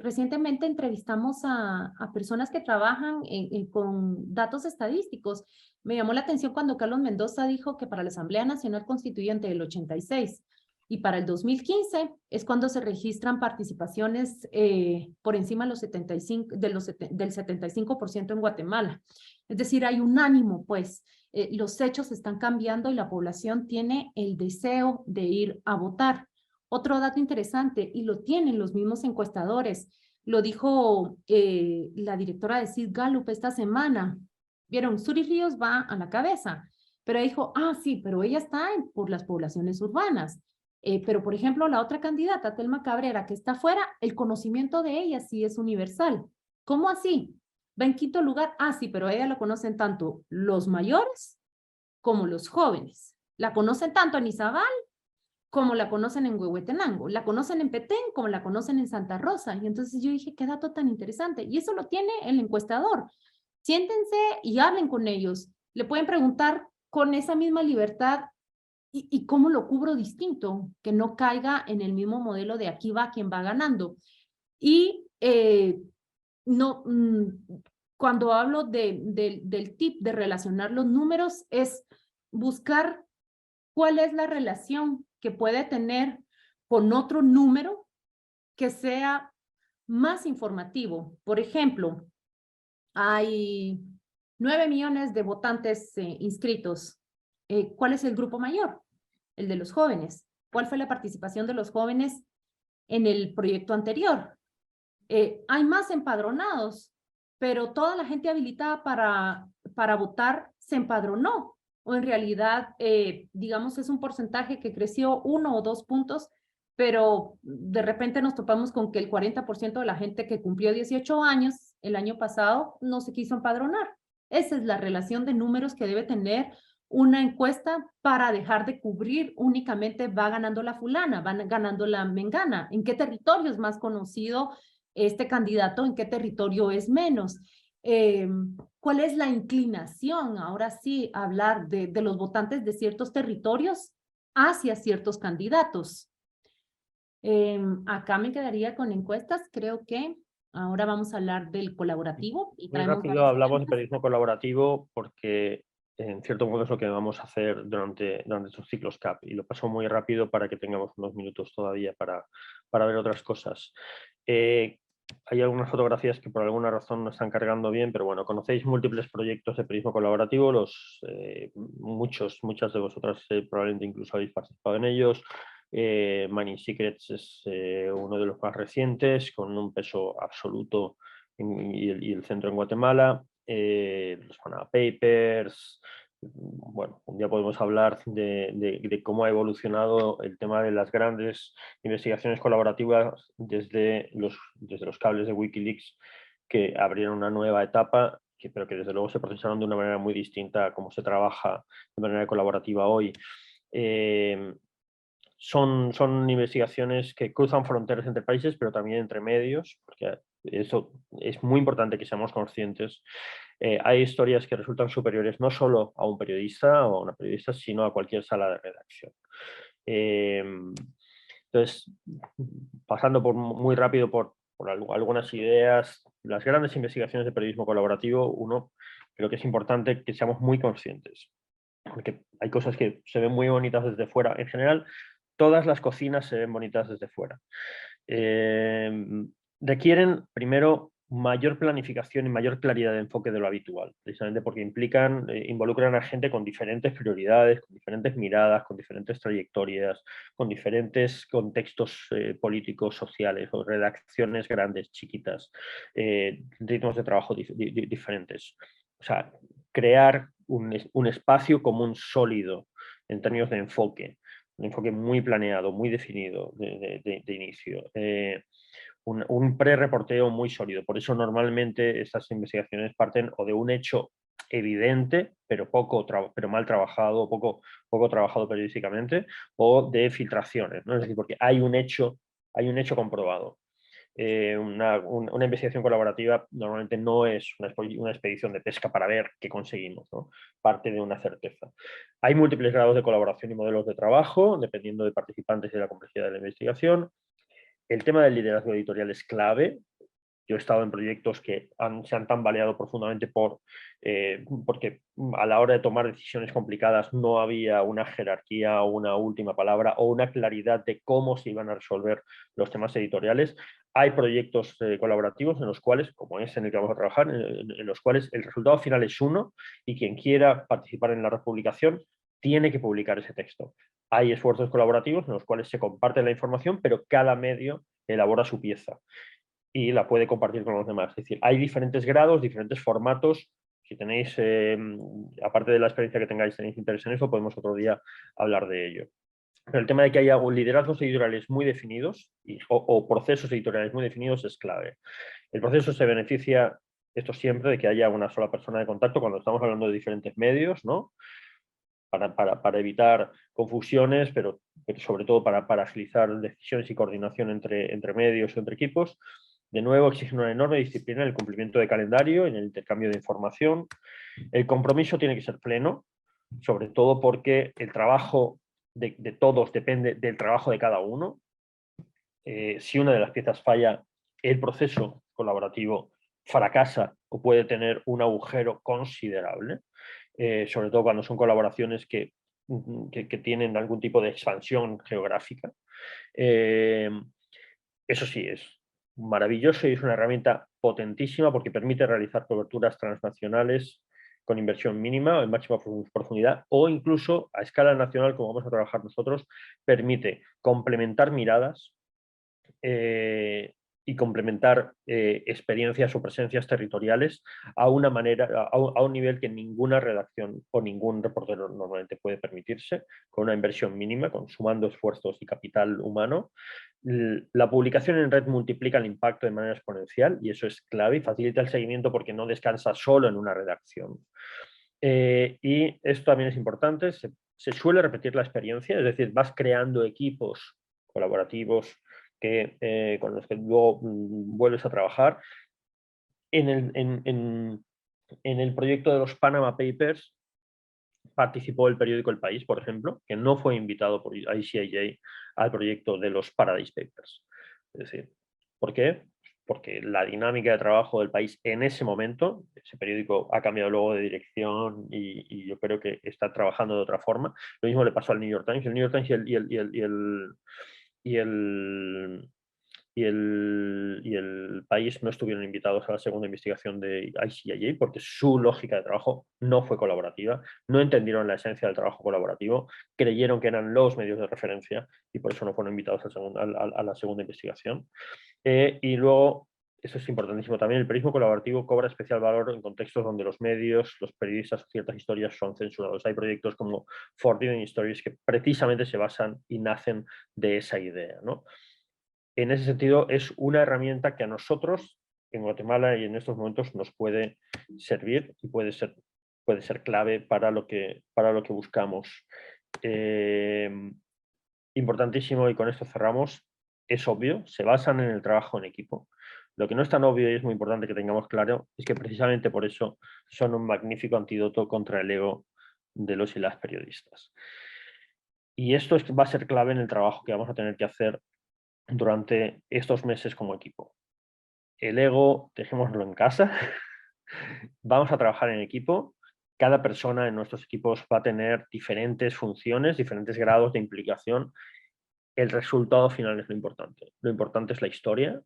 recientemente entrevistamos a personas que trabajan con datos estadísticos. Me llamó la atención cuando Carlos Mendoza dijo que para la Asamblea Nacional Constituyente del 86 y para el 2015 es cuando se registran participaciones por encima de los 75, del 75% en Guatemala. Es decir, hay un ánimo, pues, los hechos están cambiando y la población tiene el deseo de ir a votar. Otro dato interesante, y lo tienen los mismos encuestadores, lo dijo la directora de Sid Gallup esta semana. Vieron, Suri Ríos va a la cabeza, pero dijo, sí, pero ella está por las poblaciones urbanas. Pero, por ejemplo, la otra candidata, Telma Cabrera, que está afuera, el conocimiento de ella sí es universal. ¿Cómo así? Va en quinto lugar, sí, pero a ella la conocen tanto los mayores como los jóvenes. La conocen tanto en Izabal como la conocen en Huehuetenango. La conocen en Petén como la conocen en Santa Rosa. Y entonces yo dije, qué dato tan interesante. Y eso lo tiene el encuestador. Siéntense y hablen con ellos. Le pueden preguntar con esa misma libertad y cómo lo cubro distinto, que no caiga en el mismo modelo de aquí va quien va ganando. Y cuando hablo del tip de relacionar los números es buscar cuál es la relación que puede tener con otro número que sea más informativo. Por ejemplo, hay 9 millones de votantes inscritos. ¿Cuál es el grupo mayor? El de los jóvenes. ¿Cuál fue la participación de los jóvenes en el proyecto anterior? Hay más empadronados, pero toda la gente habilitada para votar se empadronó. O en realidad, digamos, es un porcentaje que creció 1 o 2 puntos, pero de repente nos topamos con que el 40% de la gente que cumplió 18 años el año pasado no se quiso empadronar. Esa es la relación de números que debe tener una encuesta para dejar de cubrir únicamente va ganando la fulana, va ganando la mengana. ¿En qué territorio es más conocido este candidato? ¿En qué territorio es menos? ¿Cuál es la inclinación? Ahora sí, hablar de los votantes de ciertos territorios hacia ciertos candidatos. Acá me quedaría con encuestas. Creo que Ahora vamos a hablar del colaborativo. Y Muy traemos rápido varios hablamos de ejemplos. periodismo colaborativo porque en cierto modo es lo que vamos a hacer durante estos ciclos CAP, y lo paso muy rápido para que tengamos unos minutos todavía para ver otras cosas. Hay algunas fotografías que por alguna razón no están cargando bien, pero bueno, conocéis múltiples proyectos de periodismo colaborativo, muchas de vosotras probablemente incluso habéis participado en ellos. Mining Secrets es uno de los más recientes, con un peso absoluto y el centro en Guatemala. Los Panama Papers. Bueno, un día podemos hablar de cómo ha evolucionado el tema de las grandes investigaciones colaborativas desde los cables de Wikileaks, que abrieron una nueva etapa, pero que desde luego se procesaron de una manera muy distinta a cómo se trabaja de manera colaborativa hoy. Son investigaciones que cruzan fronteras entre países, pero también entre medios, porque eso es muy importante que seamos conscientes. Hay historias que resultan superiores no solo a un periodista o a una periodista, sino a cualquier sala de redacción. Entonces, pasando muy rápido por algunas ideas, las grandes investigaciones de periodismo colaborativo, creo que es importante que seamos muy conscientes, porque hay cosas que se ven muy bonitas desde fuera. En general, todas las cocinas se ven bonitas desde fuera. Requieren, primero, mayor planificación y mayor claridad de enfoque de lo habitual, precisamente porque involucran a gente con diferentes prioridades, con diferentes miradas, con diferentes trayectorias, con diferentes contextos políticos, sociales, o redacciones grandes, chiquitas, ritmos de trabajo diferentes. O sea, crear un espacio común sólido en términos de enfoque, un enfoque muy planeado, muy definido de inicio. Un pre-reporteo muy sólido. Por eso normalmente estas investigaciones parten o de un hecho evidente, pero mal trabajado, poco trabajado periodísticamente, o de filtraciones, ¿no? Es decir, porque hay un hecho comprobado. Una investigación colaborativa normalmente no es una expedición de pesca para ver qué conseguimos, ¿no? Parte de una certeza. Hay múltiples grados de colaboración y modelos de trabajo, dependiendo de participantes y de la complejidad de la investigación. El tema del liderazgo editorial es clave. Yo he estado en proyectos que se han tambaleado profundamente porque a la hora de tomar decisiones complicadas no había una jerarquía o una última palabra o una claridad de cómo se iban a resolver los temas editoriales. Hay proyectos colaborativos en los cuales, como es en el que vamos a trabajar, en los cuales el resultado final es uno y quien quiera participar en la republicación tiene que publicar ese texto. Hay esfuerzos colaborativos en los cuales se comparte la información, pero cada medio elabora su pieza y la puede compartir con los demás. Es decir, hay diferentes grados, diferentes formatos. Si tenéis, aparte de la experiencia que tengáis, tenéis interés en eso, podemos otro día hablar de ello. Pero el tema de que haya liderazgos editoriales muy definidos o procesos editoriales muy definidos es clave. El proceso se beneficia, esto siempre, de que haya una sola persona de contacto cuando estamos hablando de diferentes medios, ¿no? Para evitar confusiones, pero sobre todo para agilizar decisiones y coordinación entre medios o entre equipos. De nuevo, exige una enorme disciplina en el cumplimiento de calendario, en el intercambio de información. El compromiso tiene que ser pleno, sobre todo porque el trabajo de todos depende del trabajo de cada uno. Si una de las piezas falla, el proceso colaborativo fracasa o puede tener un agujero considerable. Sobre todo cuando son colaboraciones que tienen algún tipo de expansión geográfica. Eso sí, es maravilloso y es una herramienta potentísima porque permite realizar coberturas transnacionales con inversión mínima o en máxima profundidad, o incluso a escala nacional, como vamos a trabajar nosotros, permite complementar miradas y complementar experiencias o presencias territoriales a un nivel que ninguna redacción o ningún reportero normalmente puede permitirse, con una inversión mínima, sumando esfuerzos y capital humano. La publicación en red multiplica el impacto de manera exponencial y eso es clave y facilita el seguimiento porque no descansa solo en una redacción. Y esto también es importante, se suele repetir la experiencia, es decir, vas creando equipos colaborativos con los que luego vuelves a trabajar. En el proyecto de los Panama Papers participó el periódico El País, por ejemplo, que no fue invitado por ICIJ al proyecto de los Paradise Papers. Es decir, ¿por qué? porque la dinámica de trabajo del país en ese momento, ese periódico ha cambiado luego de dirección y yo creo que está trabajando de otra forma. Lo mismo le pasó al New York Times. El New York Times y el país no estuvieron invitados a la segunda investigación de ICIJ porque su lógica de trabajo no fue colaborativa, no entendieron la esencia del trabajo colaborativo, creyeron que eran los medios de referencia y por eso no fueron invitados a la segunda investigación. Y luego, eso es importantísimo también, el periodismo colaborativo cobra especial valor en contextos donde los medios, los periodistas, ciertas historias son censurados. Hay proyectos como Forbidden Stories que precisamente se basan y nacen de esa idea, ¿no? En ese sentido, es una herramienta que a nosotros, en Guatemala y en estos momentos, nos puede servir y puede ser clave para lo que buscamos. Importantísimo, y con esto cerramos, es obvio, se basan en el trabajo en equipo. Lo que no es tan obvio y es muy importante que tengamos claro es que precisamente por eso son un magnífico antídoto contra el ego de los y las periodistas. Y esto va a ser clave en el trabajo que vamos a tener que hacer durante estos meses como equipo. El ego, dejémoslo en casa, vamos a trabajar en equipo, cada persona en nuestros equipos va a tener diferentes funciones, diferentes grados de implicación, el resultado final es lo importante es la historia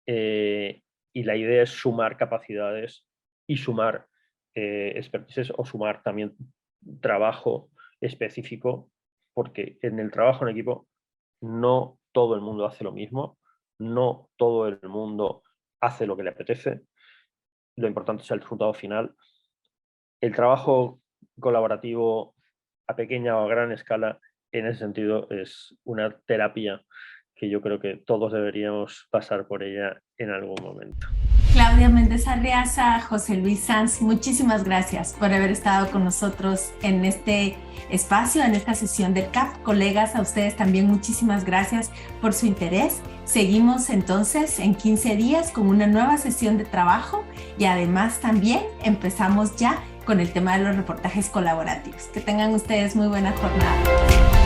y la idea es sumar capacidades y sumar expertices o sumar también trabajo específico, porque en el trabajo en equipo no todo el mundo hace lo mismo, no todo el mundo hace lo que le apetece, lo importante es el resultado final. El trabajo colaborativo a pequeña o a gran escala, en ese sentido, es una terapia que yo creo que todos deberíamos pasar por ella en algún momento. Claudia Méndez Arriaza, José Luis Sanz, muchísimas gracias por haber estado con nosotros en este espacio, en esta sesión del CAP. Colegas, a ustedes también muchísimas gracias por su interés. Seguimos entonces en 15 días con una nueva sesión de trabajo y además también empezamos ya con el tema de los reportajes colaborativos. Que tengan ustedes muy buena jornada.